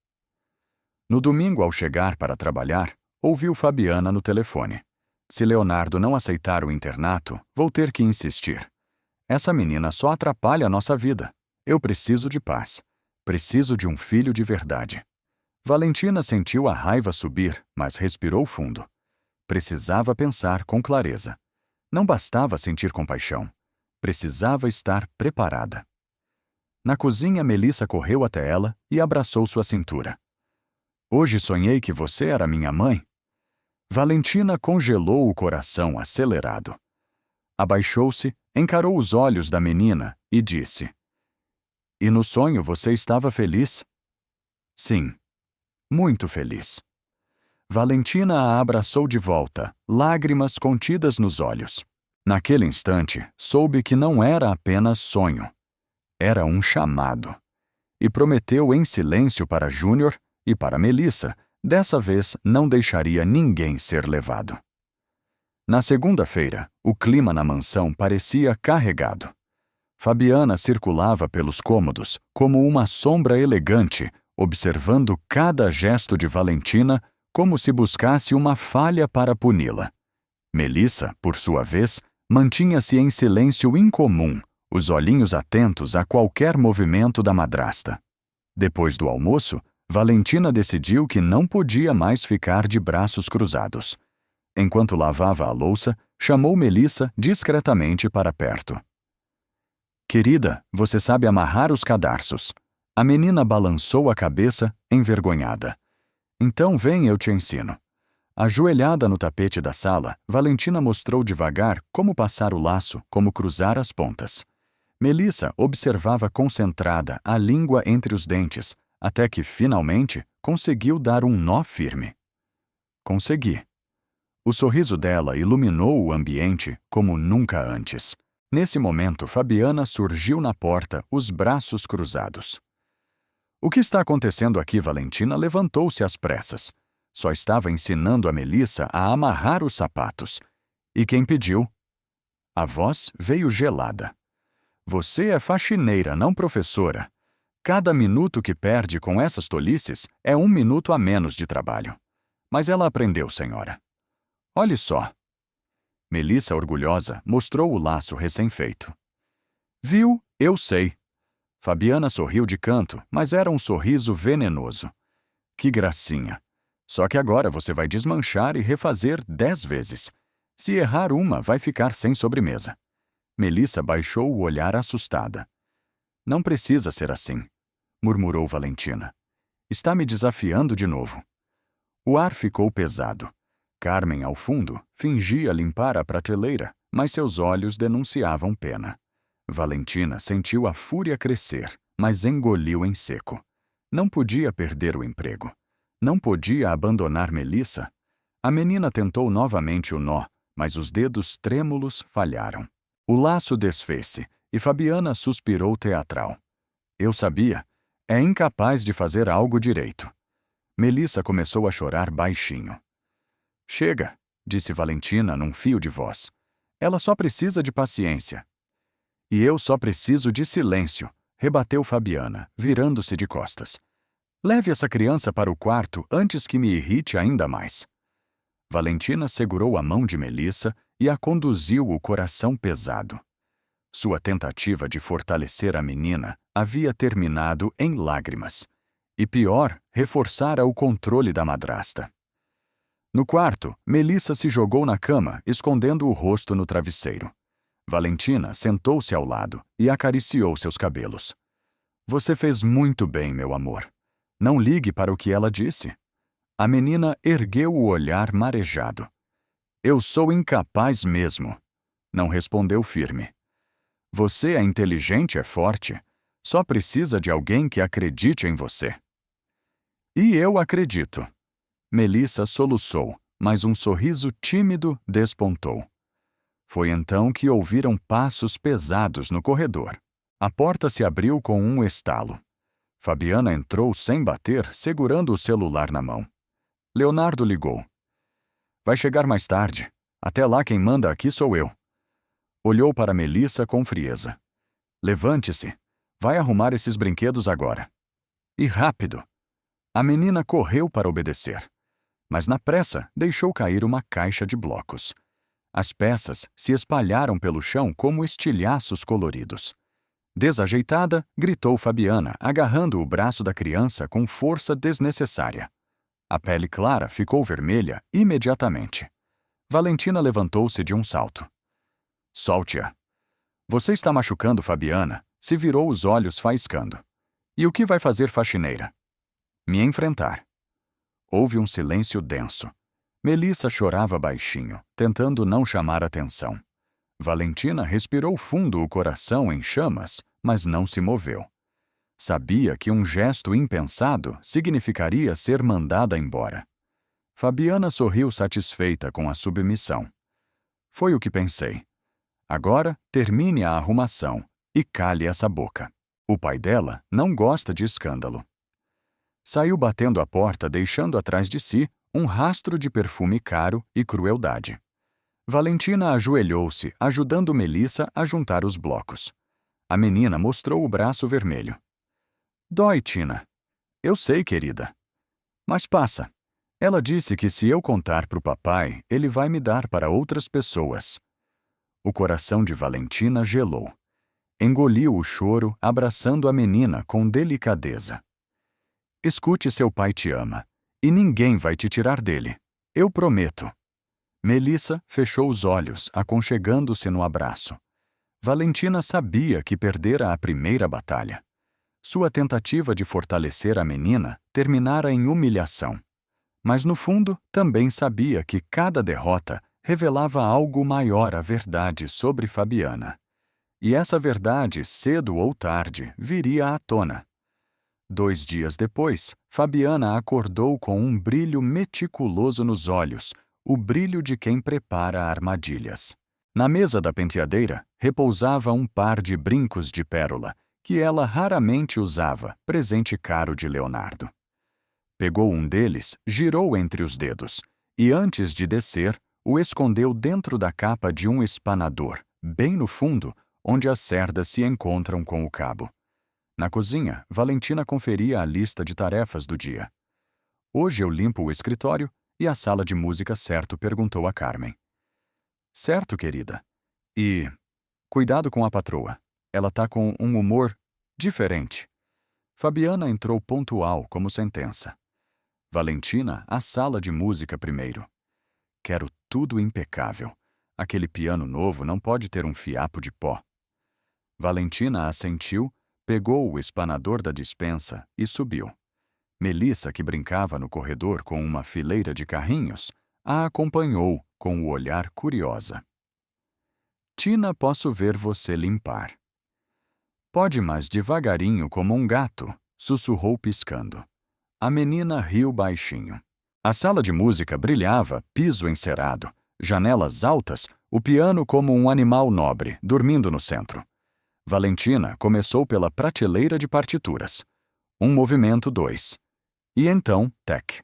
Speaker 1: No domingo, ao chegar para trabalhar, ouviu Fabiana no telefone. "Se Leonardo não aceitar o internato, vou ter que insistir. Essa menina só atrapalha a nossa vida. Eu preciso de paz. Preciso de um filho de verdade." Valentina sentiu a raiva subir, mas respirou fundo. Precisava pensar com clareza. Não bastava sentir compaixão. Precisava estar preparada. Na cozinha, Melissa correu até ela e abraçou sua cintura. "Hoje sonhei que você era minha mãe." Valentina congelou o coração acelerado. Abaixou-se, encarou os olhos da menina e disse: "E no sonho você estava feliz?" "Sim, muito feliz." Valentina a abraçou de volta, lágrimas contidas nos olhos. Naquele instante, soube que não era apenas sonho. Era um chamado. E prometeu em silêncio para Júnior e para Melissa, dessa vez não deixaria ninguém ser levado. Na segunda-feira, o clima na mansão parecia carregado. Fabiana circulava pelos cômodos como uma sombra elegante, observando cada gesto de Valentina como se buscasse uma falha para puni-la. Melissa, por sua vez, mantinha-se em silêncio incomum, os olhinhos atentos a qualquer movimento da madrasta. Depois do almoço, Valentina decidiu que não podia mais ficar de braços cruzados. Enquanto lavava a louça, chamou Melissa discretamente para perto. Querida, você sabe amarrar os cadarços. A menina balançou a cabeça, envergonhada. Então vem, eu te ensino. Ajoelhada no tapete da sala, Valentina mostrou devagar como passar o laço, como cruzar as pontas. Melissa observava concentrada a língua entre os dentes, até que, finalmente, conseguiu dar um nó firme. Consegui. O sorriso dela iluminou o ambiente como nunca antes. Nesse momento, Fabiana surgiu na porta, os braços cruzados. O que está acontecendo aqui? Valentina levantou-se às pressas. Só estava ensinando a Melissa a amarrar os sapatos. E quem pediu? A voz veio gelada. Você é faxineira, não professora. Cada minuto que perde com essas tolices é 1 minuto a menos de trabalho. Mas ela aprendeu, senhora. Olhe só. Melissa, orgulhosa, mostrou o laço recém-feito. Viu? Eu sei. Fabiana sorriu de canto, mas era um sorriso venenoso. Que gracinha. Só que agora você vai desmanchar e refazer 10 vezes. Se errar uma, vai ficar sem sobremesa. Melissa baixou o olhar assustada. Não precisa ser assim, murmurou Valentina. Está me desafiando de novo. O ar ficou pesado. Carmen, ao fundo, fingia limpar a prateleira, mas seus olhos denunciavam pena. Valentina sentiu a fúria crescer, mas engoliu em seco. Não podia perder o emprego. Não podia abandonar Melissa. A menina tentou novamente o nó, mas os dedos trêmulos falharam. O laço desfez-se e Fabiana suspirou teatral. Eu sabia. É incapaz de fazer algo direito. Melissa começou a chorar baixinho. Chega, disse Valentina num fio de voz. Ela só precisa de paciência. E eu só preciso de silêncio, rebateu Fabiana, virando-se de costas. Leve essa criança para o quarto antes que me irrite ainda mais. Valentina segurou a mão de Melissa e a conduziu, o coração pesado. Sua tentativa de fortalecer a menina havia terminado em lágrimas. E pior, reforçara o controle da madrasta. No quarto, Melissa se jogou na cama, escondendo o rosto no travesseiro. Valentina sentou-se ao lado e acariciou seus cabelos. Você fez muito bem, meu amor. Não ligue para o que ela disse. A menina ergueu o olhar marejado. Eu sou incapaz mesmo. Não respondeu firme. Você é inteligente, é forte. Só precisa de alguém que acredite em você. E eu acredito. Melissa soluçou, mas um sorriso tímido despontou. Foi então que ouviram passos pesados no corredor. A porta se abriu com um estalo. Fabiana entrou sem bater, segurando o celular na mão. Leonardo ligou. Vai chegar mais tarde. Até lá quem manda aqui sou eu. Olhou para Melissa com frieza. Levante-se. Vai arrumar esses brinquedos agora. E rápido. A menina correu para obedecer. Mas na pressa deixou cair uma caixa de blocos. As peças se espalharam pelo chão como estilhaços coloridos. Desajeitada, gritou Fabiana, agarrando o braço da criança com força desnecessária. A pele clara ficou vermelha imediatamente. Valentina levantou-se de um salto. Solte-a. Você está machucando Fabiana, se virou os olhos faiscando. E o que vai fazer, faxineira? Me enfrentar. Houve um silêncio denso. Melissa chorava baixinho, tentando não chamar atenção. Valentina respirou fundo, o coração em chamas, mas não se moveu. Sabia que um gesto impensado significaria ser mandada embora. Fabiana sorriu satisfeita com a submissão. Foi o que pensei. Agora, termine a arrumação e cale essa boca. O pai dela não gosta de escândalo. Saiu batendo a porta, deixando atrás de si um rastro de perfume caro e crueldade. Valentina ajoelhou-se, ajudando Melissa a juntar os blocos. A menina mostrou o braço vermelho. Dói, Tina. Eu sei, querida. Mas passa. Ela disse que se eu contar para o papai, ele vai me dar para outras pessoas. O coração de Valentina gelou. Engoliu o choro, abraçando a menina com delicadeza. Escute, seu pai te ama, e ninguém vai te tirar dele. Eu prometo. Melissa fechou os olhos, aconchegando-se no abraço. Valentina sabia que perdera a primeira batalha. Sua tentativa de fortalecer a menina terminara em humilhação. Mas, no fundo, também sabia que cada derrota revelava algo maior à verdade sobre Fabiana. E essa verdade, cedo ou tarde, viria à tona. 2 dias depois, Fabiana acordou com um brilho meticuloso nos olhos, o brilho de quem prepara armadilhas. Na mesa da penteadeira, repousava um par de brincos de pérola, que ela raramente usava, presente caro de Leonardo. Pegou um deles, girou entre os dedos, e antes de descer, o escondeu dentro da capa de um espanador, bem no fundo, onde as cerdas se encontram com o cabo. Na cozinha, Valentina conferia a lista de tarefas do dia. Hoje eu limpo o escritório e a sala de música, certo? Perguntou a Carmen. Certo, querida. E cuidado com a patroa. Ela tá com um humor diferente. Fabiana entrou pontual como sentença. Valentina, a sala de música primeiro. Quero tudo impecável. Aquele piano novo não pode ter um fiapo de pó. Valentina assentiu, pegou o espanador da despensa e subiu. Melissa, que brincava no corredor com uma fileira de carrinhos, a acompanhou com o olhar curiosa. Tina, posso ver você limpar. Pode, mas devagarinho como um gato, sussurrou piscando. A menina riu baixinho. A sala de música brilhava, piso encerado, janelas altas, o piano como um animal nobre, dormindo no centro. Valentina começou pela prateleira de partituras. Um movimento 2. E então, tec.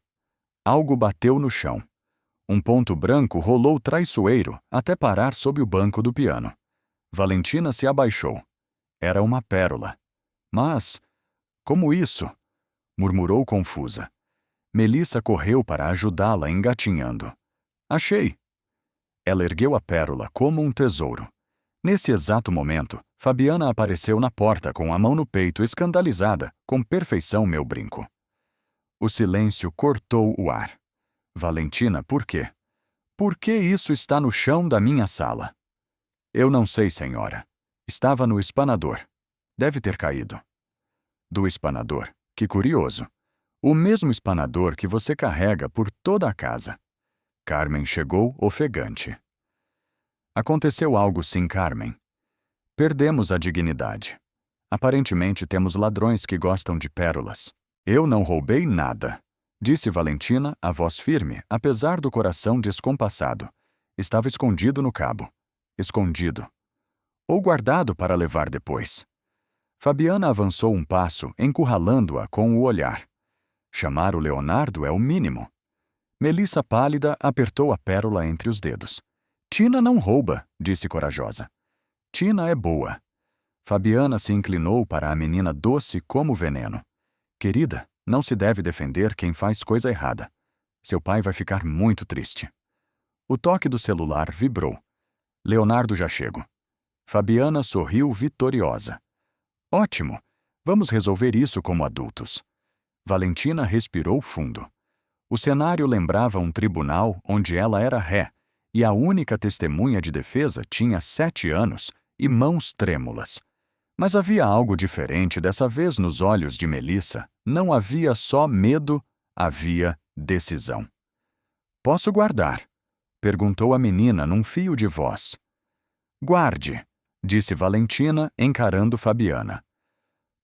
Speaker 1: Algo bateu no chão. Um ponto branco rolou traiçoeiro até parar sob o banco do piano. Valentina se abaixou. Era uma pérola. Mas, como isso? Murmurou confusa. Melissa correu para ajudá-la engatinhando. Achei. Ela ergueu a pérola como um tesouro. Nesse exato momento, Fabiana apareceu na porta com a mão no peito, escandalizada, com perfeição meu brinco. O silêncio cortou o ar. Valentina, por quê? Por que isso está no chão da minha sala? Eu não sei, senhora. Estava no espanador. Deve ter caído. Do espanador? Que curioso. O mesmo espanador que você carrega por toda a casa. Carmen chegou ofegante. Aconteceu algo, sim, Carmen. Perdemos a dignidade. Aparentemente temos ladrões que gostam de pérolas. Eu não roubei nada, disse Valentina, a voz firme, apesar do coração descompassado. Estava escondido no cabo. Escondido. Ou guardado para levar depois. Fabiana avançou um passo, encurralando-a com o olhar. Chamar o Leonardo é o mínimo. Melissa, pálida, apertou a pérola entre os dedos. Tina não rouba, disse corajosa. Tina é boa. Fabiana se inclinou para a menina doce como veneno. Querida, não se deve defender quem faz coisa errada. Seu pai vai ficar muito triste. O toque do celular vibrou. Leonardo já chego. Fabiana sorriu vitoriosa. Ótimo! Vamos resolver isso como adultos. Valentina respirou fundo. O cenário lembrava um tribunal onde ela era ré, e a única testemunha de defesa tinha 7 anos e mãos trêmulas. Mas havia algo diferente dessa vez nos olhos de Melissa. Não havia só medo, havia decisão. Posso guardar? Perguntou a menina num fio de voz. Guarde, disse Valentina, encarando Fabiana.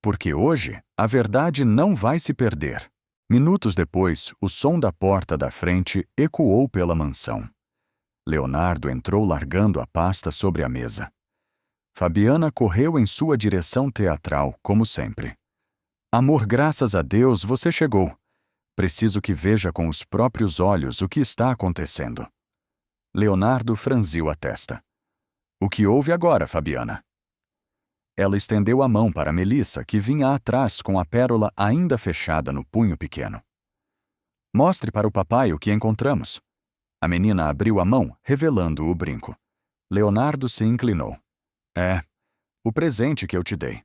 Speaker 1: Porque hoje a verdade não vai se perder. Minutos depois, o som da porta da frente ecoou pela mansão. Leonardo entrou largando a pasta sobre a mesa. Fabiana correu em sua direção teatral, como sempre. Amor, graças a Deus, você chegou. Preciso que veja com os próprios olhos o que está acontecendo. Leonardo franziu a testa. O que houve agora, Fabiana? Ela estendeu a mão para Melissa, que vinha atrás com a pérola ainda fechada no punho pequeno. Mostre para o papai o que encontramos. A menina abriu a mão, revelando o brinco. Leonardo se inclinou. É, o presente que eu te dei.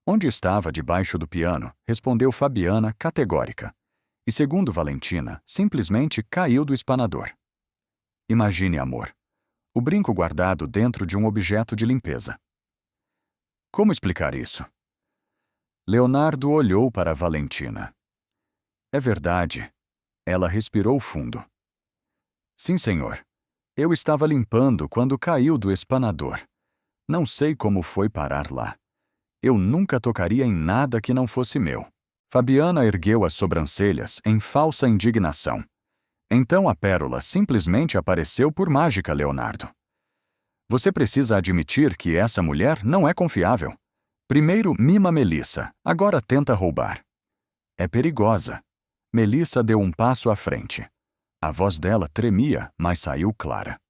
Speaker 1: Onde estava debaixo do piano, respondeu Fabiana categórica. E segundo Valentina, simplesmente caiu do espanador. Imagine, amor. O brinco guardado dentro de um objeto de limpeza. Como explicar isso? Leonardo olhou para Valentina. É verdade. Ela respirou fundo. Sim, senhor. Eu estava limpando quando caiu do espanador. Não sei como foi parar lá. Eu nunca tocaria em nada que não fosse meu. Fabiana ergueu as sobrancelhas em falsa indignação. Então a pérola simplesmente apareceu por mágica, Leonardo. Você precisa admitir que essa mulher não é confiável. Primeiro mima Melissa, agora tenta roubar. É perigosa. Melissa deu um passo à frente. A voz dela tremia, mas saiu clara.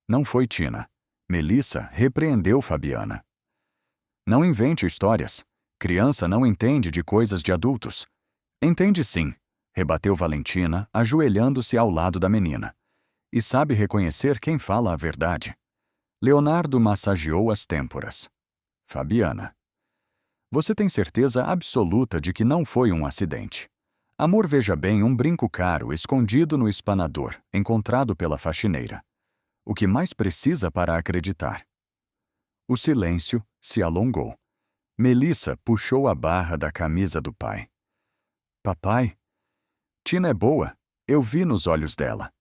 Speaker 1: Não foi Tina. Melissa repreendeu Fabiana. Não invente histórias. Criança não entende de coisas de adultos. Entende sim, rebateu Valentina, ajoelhando-se ao lado da menina. E sabe reconhecer quem fala a verdade. Leonardo massageou as têmporas. Fabiana. Você tem certeza absoluta de que não foi um acidente. Amor, veja bem um brinco caro escondido no espanador, encontrado pela faxineira. O que mais precisa para acreditar? O silêncio se alongou. Melissa puxou a barra da camisa do pai. Papai? Tina é boa. Eu vi nos olhos dela.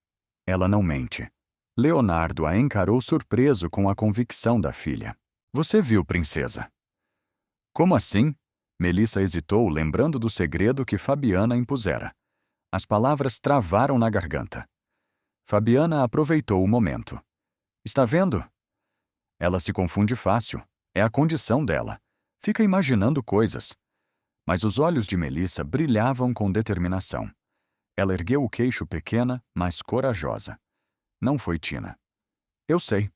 Speaker 1: Ela não mente. Leonardo a encarou surpreso com a convicção da filha. Você viu, princesa? Como assim? Melissa hesitou, lembrando do segredo que Fabiana impusera. As palavras travaram na garganta. Fabiana aproveitou o momento. Está vendo? Ela se confunde fácil. É a condição dela. Fica imaginando coisas. Mas os olhos de Melissa brilhavam com determinação. Ela ergueu o queixo pequena, mas corajosa. Não foi Tina. Eu sei.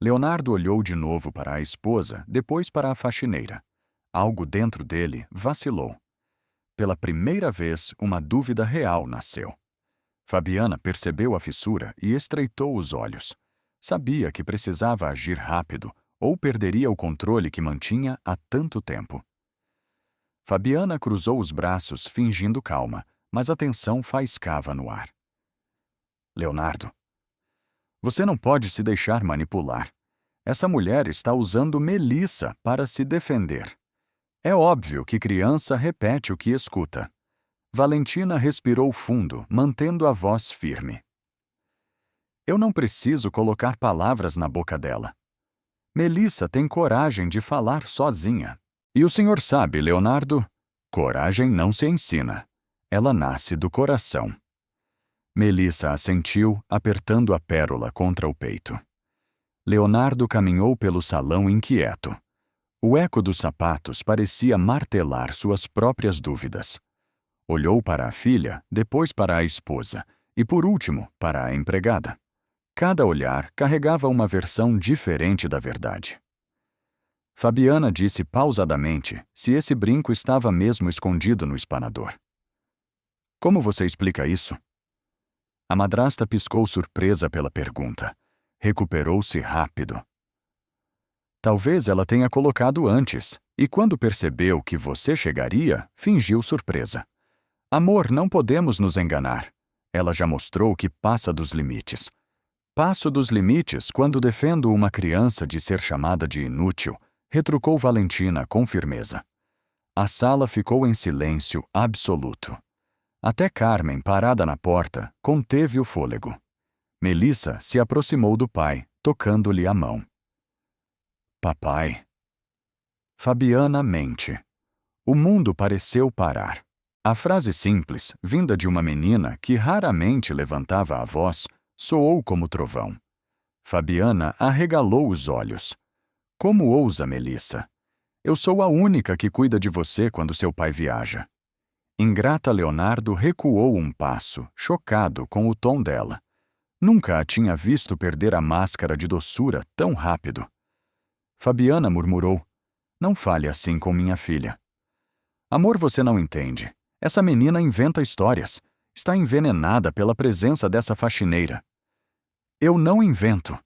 Speaker 1: Leonardo olhou de novo para a esposa, depois para a faxineira. Algo dentro dele vacilou. Pela primeira vez, uma dúvida real nasceu. Fabiana percebeu a fissura e estreitou os olhos. Sabia que precisava agir rápido, ou perderia o controle que mantinha há tanto tempo. Fabiana cruzou os braços, fingindo calma, mas a tensão faiscava no ar. Leonardo. Você não pode se deixar manipular. Essa mulher está usando Melissa para se defender. É óbvio que criança repete o que escuta. Valentina respirou fundo, mantendo a voz firme. Eu não preciso colocar palavras na boca dela. Melissa tem coragem de falar sozinha. E o senhor sabe, Leonardo, coragem não se ensina. Ela nasce do coração. Melissa assentiu, apertando a pérola contra o peito. Leonardo caminhou pelo salão inquieto. O eco dos sapatos parecia martelar suas próprias dúvidas. Olhou para a filha, depois para a esposa e, por último, para a empregada. Cada olhar carregava uma versão diferente da verdade. Fabiana disse pausadamente se esse brinco estava mesmo escondido no espanador. Como você explica isso? A madrasta piscou surpresa pela pergunta. Recuperou-se rápido. Talvez ela tenha colocado antes, e quando percebeu que você chegaria, fingiu surpresa. Amor, não podemos nos enganar. Ela já mostrou que passa dos limites. Passo dos limites quando defendo uma criança de ser chamada de inútil, retrucou Valentina com firmeza. A sala ficou em silêncio absoluto. Até Carmen, parada na porta, conteve o fôlego. Melissa se aproximou do pai, tocando-lhe a mão. Papai. Fabiana mente. O mundo pareceu parar. A frase simples, vinda de uma menina que raramente levantava a voz, soou como trovão. Fabiana arregalou os olhos. Como ousa, Melissa? Eu sou a única que cuida de você quando seu pai viaja. Ingrata Leonardo recuou um passo, chocado com o tom dela. Nunca a tinha visto perder a máscara de doçura tão rápido. Fabiana murmurou. Não fale assim com minha filha. Amor, você não entende. Essa menina inventa histórias. Está envenenada pela presença dessa faxineira. Eu não invento,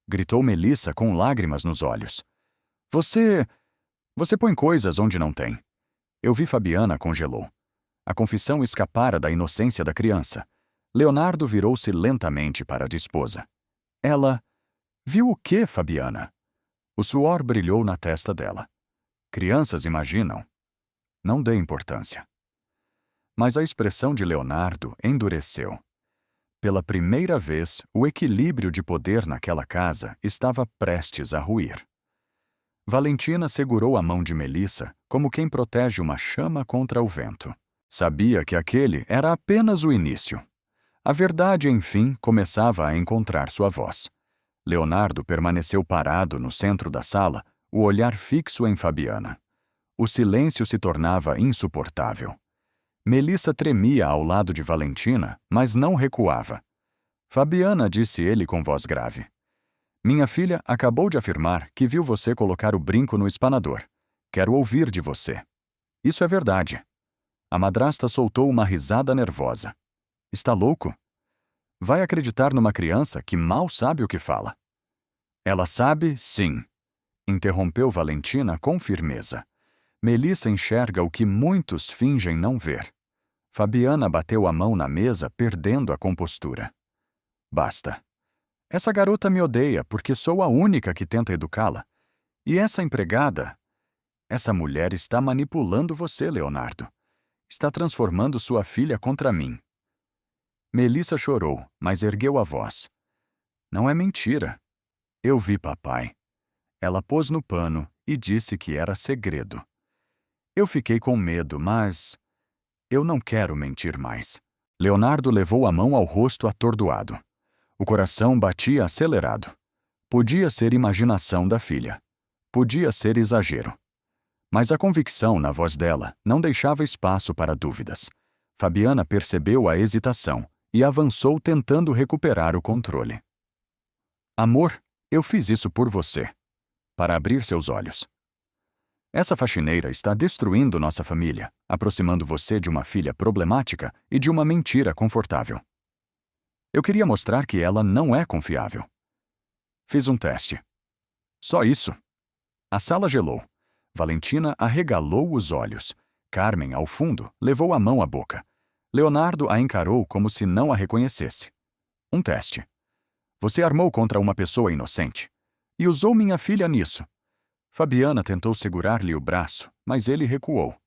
Speaker 1: gritou Melissa com lágrimas nos olhos. Você põe coisas onde não tem. Eu vi Fabiana congelou. A confissão escapara da inocência da criança. Leonardo virou-se lentamente para a esposa. Ela... Viu o quê, Fabiana? O suor brilhou na testa dela. Crianças imaginam. Não dê importância. Mas a expressão de Leonardo endureceu. Pela primeira vez, o equilíbrio de poder naquela casa estava prestes a ruir. Valentina segurou a mão de Melissa como quem protege uma chama contra o vento. Sabia que aquele era apenas o início. A verdade, enfim, começava a encontrar sua voz. Leonardo permaneceu parado no centro da sala, o olhar fixo em Fabiana. O silêncio se tornava insuportável. Melissa tremia ao lado de Valentina, mas não recuava. Fabiana, disse ele com voz grave. Minha filha acabou de afirmar que viu você colocar o brinco no espanador. Quero ouvir de você. Isso é verdade. A madrasta soltou uma risada nervosa. Está louco? Vai acreditar numa criança que mal sabe o que fala? Ela sabe, sim, interrompeu Valentina com firmeza. Melissa enxerga o que muitos fingem não ver. Fabiana bateu a mão na mesa, perdendo a compostura. Basta. Essa garota me odeia porque sou a única que tenta educá-la. E essa empregada... Essa mulher está manipulando você, Leonardo. Está transformando sua filha contra mim. Melissa chorou, mas ergueu a voz. Não é mentira. Eu vi papai. Ela pôs no pano e disse que era segredo. Eu fiquei com medo, mas... Eu não quero mentir mais. Leonardo levou a mão ao rosto atordoado. O coração batia acelerado. Podia ser imaginação da filha. Podia ser exagero. Mas a convicção na voz dela não deixava espaço para dúvidas. Fabiana percebeu a hesitação e avançou tentando recuperar o controle. Amor, eu fiz isso por você. Para abrir seus olhos. Essa faxineira está destruindo nossa família, aproximando você de uma filha problemática e de uma mentira confortável. Eu queria mostrar que ela não é confiável. Fiz um teste. Só isso. A sala gelou. Valentina arregalou os olhos. Carmen, ao fundo, levou a mão à boca. Leonardo a encarou como se não a reconhecesse. Um teste. Você armou contra uma pessoa inocente. E usou minha filha nisso. Fabiana tentou segurar-lhe o braço, mas ele recuou.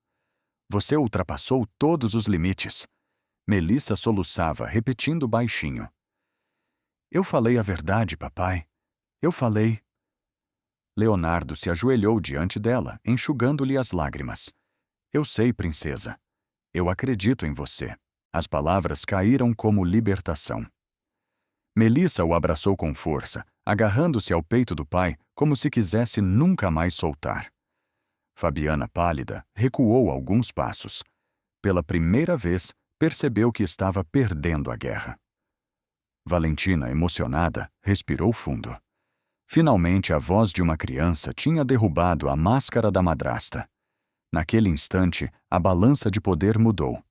Speaker 1: Você ultrapassou todos os limites. Melissa soluçava, repetindo baixinho. Eu falei a verdade, papai. Eu falei. Leonardo se ajoelhou diante dela, enxugando-lhe as lágrimas. Eu sei, princesa. Eu acredito em você. As palavras caíram como libertação. Melissa o abraçou com força, agarrando-se ao peito do pai como se quisesse nunca mais soltar. Fabiana, pálida, recuou alguns passos. Pela primeira vez, percebeu que estava perdendo a guerra. Valentina, emocionada, respirou fundo. Finalmente, a voz de uma criança tinha derrubado a máscara da madrasta. Naquele instante, a balança de poder mudou.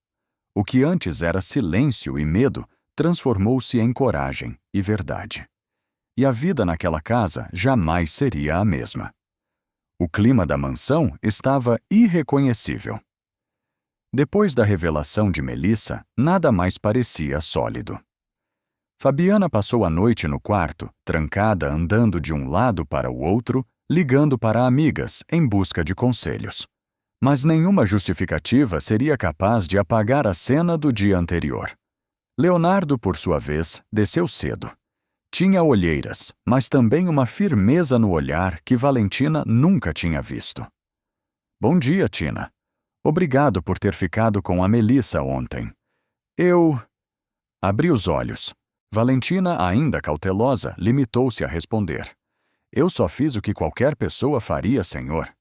Speaker 1: O que antes era silêncio e medo transformou-se em coragem e verdade. E a vida naquela casa jamais seria a mesma. O clima da mansão estava irreconhecível. Depois da revelação de Melissa, nada mais parecia sólido. Fabiana passou a noite no quarto, trancada, andando de um lado para o outro, ligando para amigas em busca de conselhos. Mas nenhuma justificativa seria capaz de apagar a cena do dia anterior. Leonardo, por sua vez, desceu cedo. Tinha olheiras, mas também uma firmeza no olhar que Valentina nunca tinha visto. Bom dia, Tina. Obrigado por ter ficado com a Melissa ontem. Eu... Abri os olhos. Valentina, ainda cautelosa, limitou-se a responder. Eu só fiz o que qualquer pessoa faria, senhor.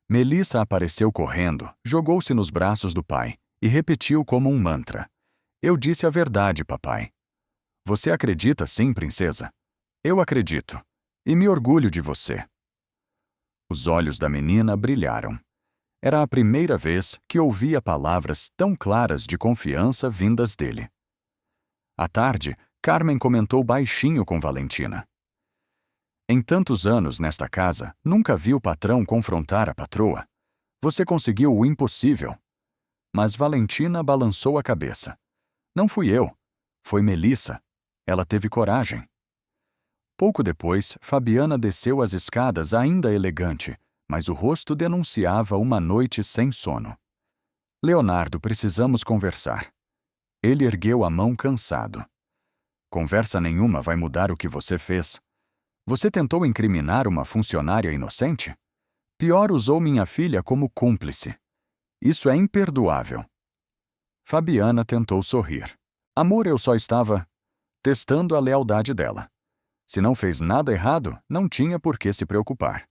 Speaker 1: Melissa apareceu correndo, jogou-se nos braços do pai e repetiu como um mantra. Eu disse a verdade, papai. Você acredita sim, princesa? Eu acredito. E me orgulho de você. Os olhos da menina brilharam. Era a primeira vez que ouvia palavras tão claras de confiança vindas dele. À tarde, Carmen comentou baixinho com Valentina. Em tantos anos nesta casa, nunca vi o patrão confrontar a patroa. Você conseguiu o impossível. Mas Valentina balançou a cabeça. Não fui eu. Foi Melissa. Ela teve coragem. Pouco depois, Fabiana desceu as escadas ainda elegante, mas o rosto denunciava uma noite sem sono. Leonardo, precisamos conversar. Ele ergueu a mão cansado. Conversa nenhuma vai mudar o que você fez. Você tentou incriminar uma funcionária inocente? Pior, usou minha filha como cúmplice. Isso é imperdoável. Fabiana tentou sorrir. Amor, eu só estava testando a lealdade dela. Se não fez nada errado, não tinha por que se preocupar.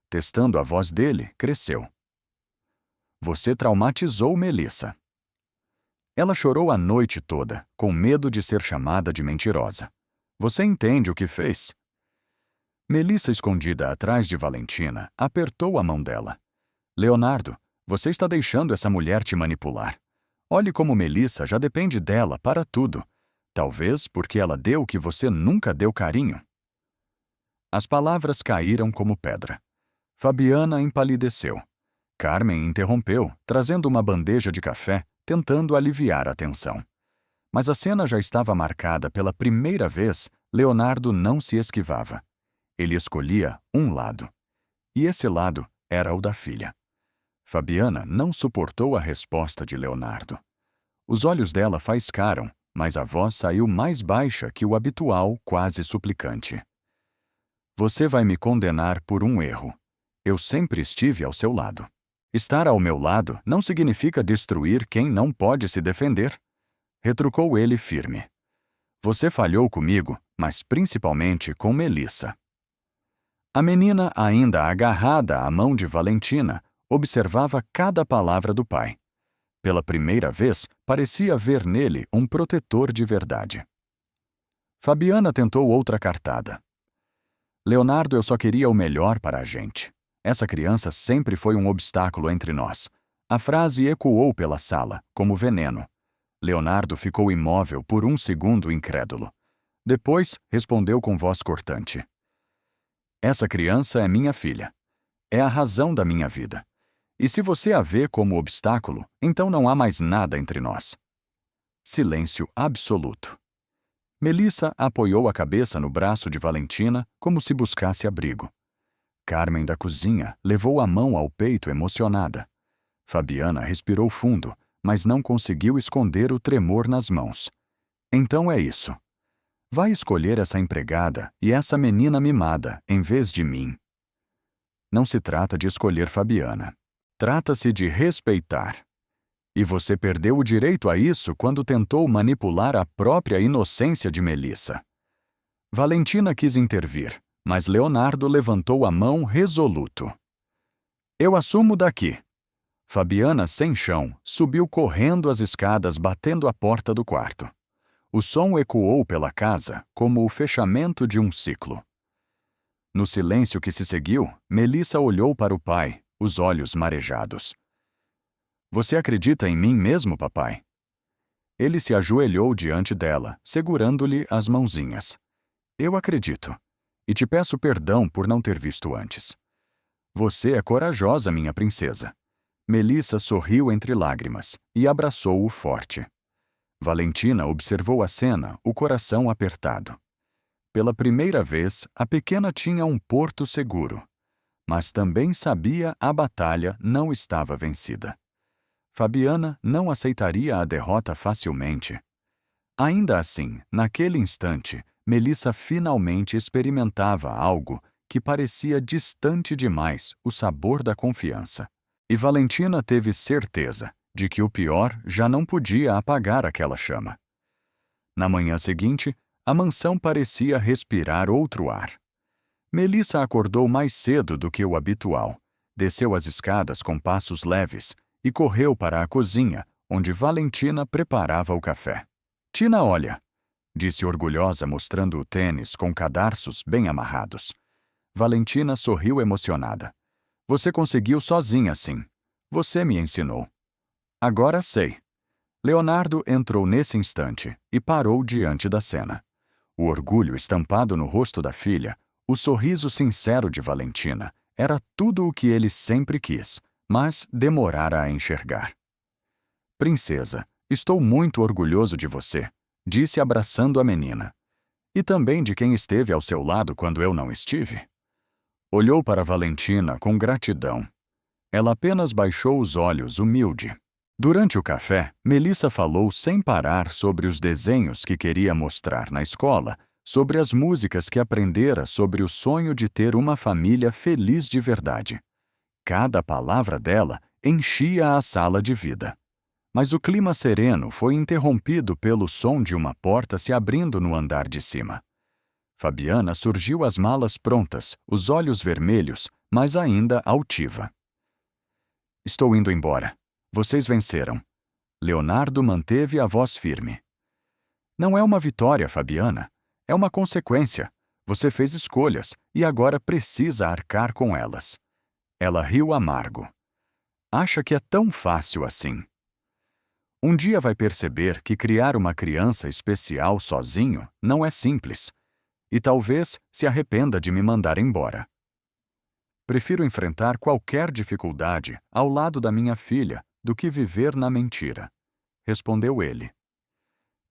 Speaker 1: Testando a voz dele, cresceu. Você traumatizou Melissa. Ela chorou a noite toda, com medo de ser chamada de mentirosa. Você entende o que fez? Melissa, escondida atrás de Valentina, apertou a mão dela. Leonardo, você está deixando essa mulher te manipular. Olhe como Melissa já depende dela para tudo. Talvez porque ela deu o que você nunca deu carinho. As palavras caíram como pedra. Fabiana empalideceu. Carmen interrompeu, trazendo uma bandeja de café, tentando aliviar a tensão. Mas a cena já estava marcada pela primeira vez. Leonardo não se esquivava. Ele escolhia um lado. E esse lado era o da filha. Fabiana não suportou a resposta de Leonardo. Os olhos dela faiscaram, mas a voz saiu mais baixa que o habitual, quase suplicante. Você vai me condenar por um erro. Eu sempre estive ao seu lado. Estar ao meu lado não significa destruir quem não pode se defender. Retrucou ele firme. Você falhou comigo, mas principalmente com Melissa. A menina, ainda agarrada à mão de Valentina, observava cada palavra do pai. Pela primeira vez, parecia ver nele um protetor de verdade. Fabiana tentou outra cartada. Leonardo, eu só queria o melhor para a gente. Essa criança sempre foi um obstáculo entre nós. A frase ecoou pela sala, como veneno. Leonardo ficou imóvel por um segundo incrédulo. Depois, respondeu com voz cortante. Essa criança é minha filha. É a razão da minha vida. E se você a vê como obstáculo, então não há mais nada entre nós. Silêncio absoluto. Melissa apoiou a cabeça no braço de Valentina como se buscasse abrigo. Carmen da cozinha levou a mão ao peito emocionada. Fabiana respirou fundo, mas não conseguiu esconder o tremor nas mãos. Então é isso. Vai escolher essa empregada e essa menina mimada em vez de mim. Não se trata de escolher Fabiana. Trata-se de respeitar. E você perdeu o direito a isso quando tentou manipular a própria inocência de Melissa. Valentina quis intervir, mas Leonardo levantou a mão resoluto. Eu assumo daqui. Fabiana, sem chão, subiu correndo as escadas batendo a porta do quarto. O som ecoou pela casa como o fechamento de um ciclo. No silêncio que se seguiu, Melissa olhou para o pai, os olhos marejados. Você acredita em mim mesmo, papai? Ele se ajoelhou diante dela, segurando-lhe as mãozinhas. Eu acredito. E te peço perdão por não ter visto antes. Você é corajosa, minha princesa. Melissa sorriu entre lágrimas e abraçou-o forte. Valentina observou a cena, o coração apertado. Pela primeira vez, a pequena tinha um porto seguro. Mas também sabia a batalha não estava vencida. Fabiana não aceitaria a derrota facilmente. Ainda assim, naquele instante, Melissa finalmente experimentava algo que parecia distante demais, o sabor da confiança. E Valentina teve certeza de que o pior já não podia apagar aquela chama. Na manhã seguinte, a mansão parecia respirar outro ar. Melissa acordou mais cedo do que o habitual, desceu as escadas com passos leves e correu para a cozinha, onde Valentina preparava o café. Tina, olha, disse orgulhosa mostrando o tênis com cadarços bem amarrados. Valentina sorriu emocionada. Você conseguiu sozinha, sim. Você me ensinou. Agora sei. Leonardo entrou nesse instante e parou diante da cena. O orgulho estampado no rosto da filha, o sorriso sincero de Valentina, era tudo o que ele sempre quis, mas demorara a enxergar. Princesa, estou muito orgulhoso de você, disse abraçando a menina. E também de quem esteve ao seu lado quando eu não estive. Olhou para Valentina com gratidão. Ela apenas baixou os olhos, humilde. Durante o café, Melissa falou sem parar sobre os desenhos que queria mostrar na escola, sobre as músicas que aprendera, sobre o sonho de ter uma família feliz de verdade. Cada palavra dela enchia a sala de vida. Mas o clima sereno foi interrompido pelo som de uma porta se abrindo no andar de cima. Fabiana surgiu às malas prontas, os olhos vermelhos, mas ainda altiva. Estou indo embora. Vocês venceram. Leonardo manteve a voz firme. Não é uma vitória, Fabiana. É uma consequência. Você fez escolhas e agora precisa arcar com elas. Ela riu amargo. Acha que é tão fácil assim? Um dia vai perceber que criar uma criança especial sozinho não é simples. E talvez se arrependa de me mandar embora. Prefiro enfrentar qualquer dificuldade ao lado da minha filha do que viver na mentira, respondeu ele.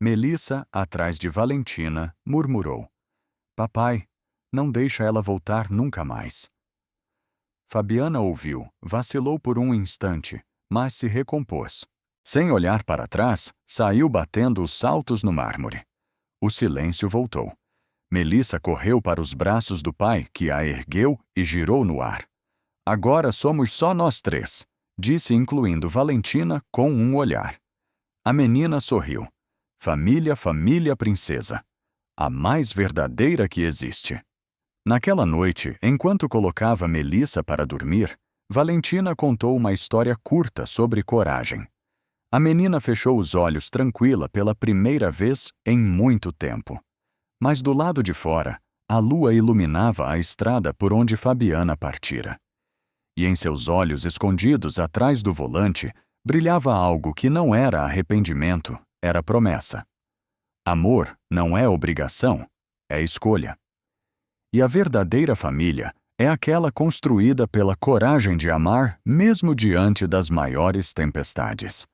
Speaker 1: Melissa, atrás de Valentina, murmurou. Papai, não deixa ela voltar nunca mais. Fabiana ouviu, vacilou por um instante, mas se recompôs. Sem olhar para trás, saiu batendo os saltos no mármore. O silêncio voltou. Melissa correu para os braços do pai, que a ergueu e girou no ar. Agora somos só nós três, disse incluindo Valentina com um olhar. A menina sorriu. Família, família, princesa. A mais verdadeira que existe. Naquela noite, enquanto colocava Melissa para dormir, Valentina contou uma história curta sobre coragem. A menina fechou os olhos tranquila pela primeira vez em muito tempo. Mas do lado de fora, a lua iluminava a estrada por onde Fabiana partira. E em seus olhos escondidos atrás do volante, brilhava algo que não era arrependimento, era promessa. Amor não é obrigação, é escolha. E a verdadeira família é aquela construída pela coragem de amar mesmo diante das maiores tempestades.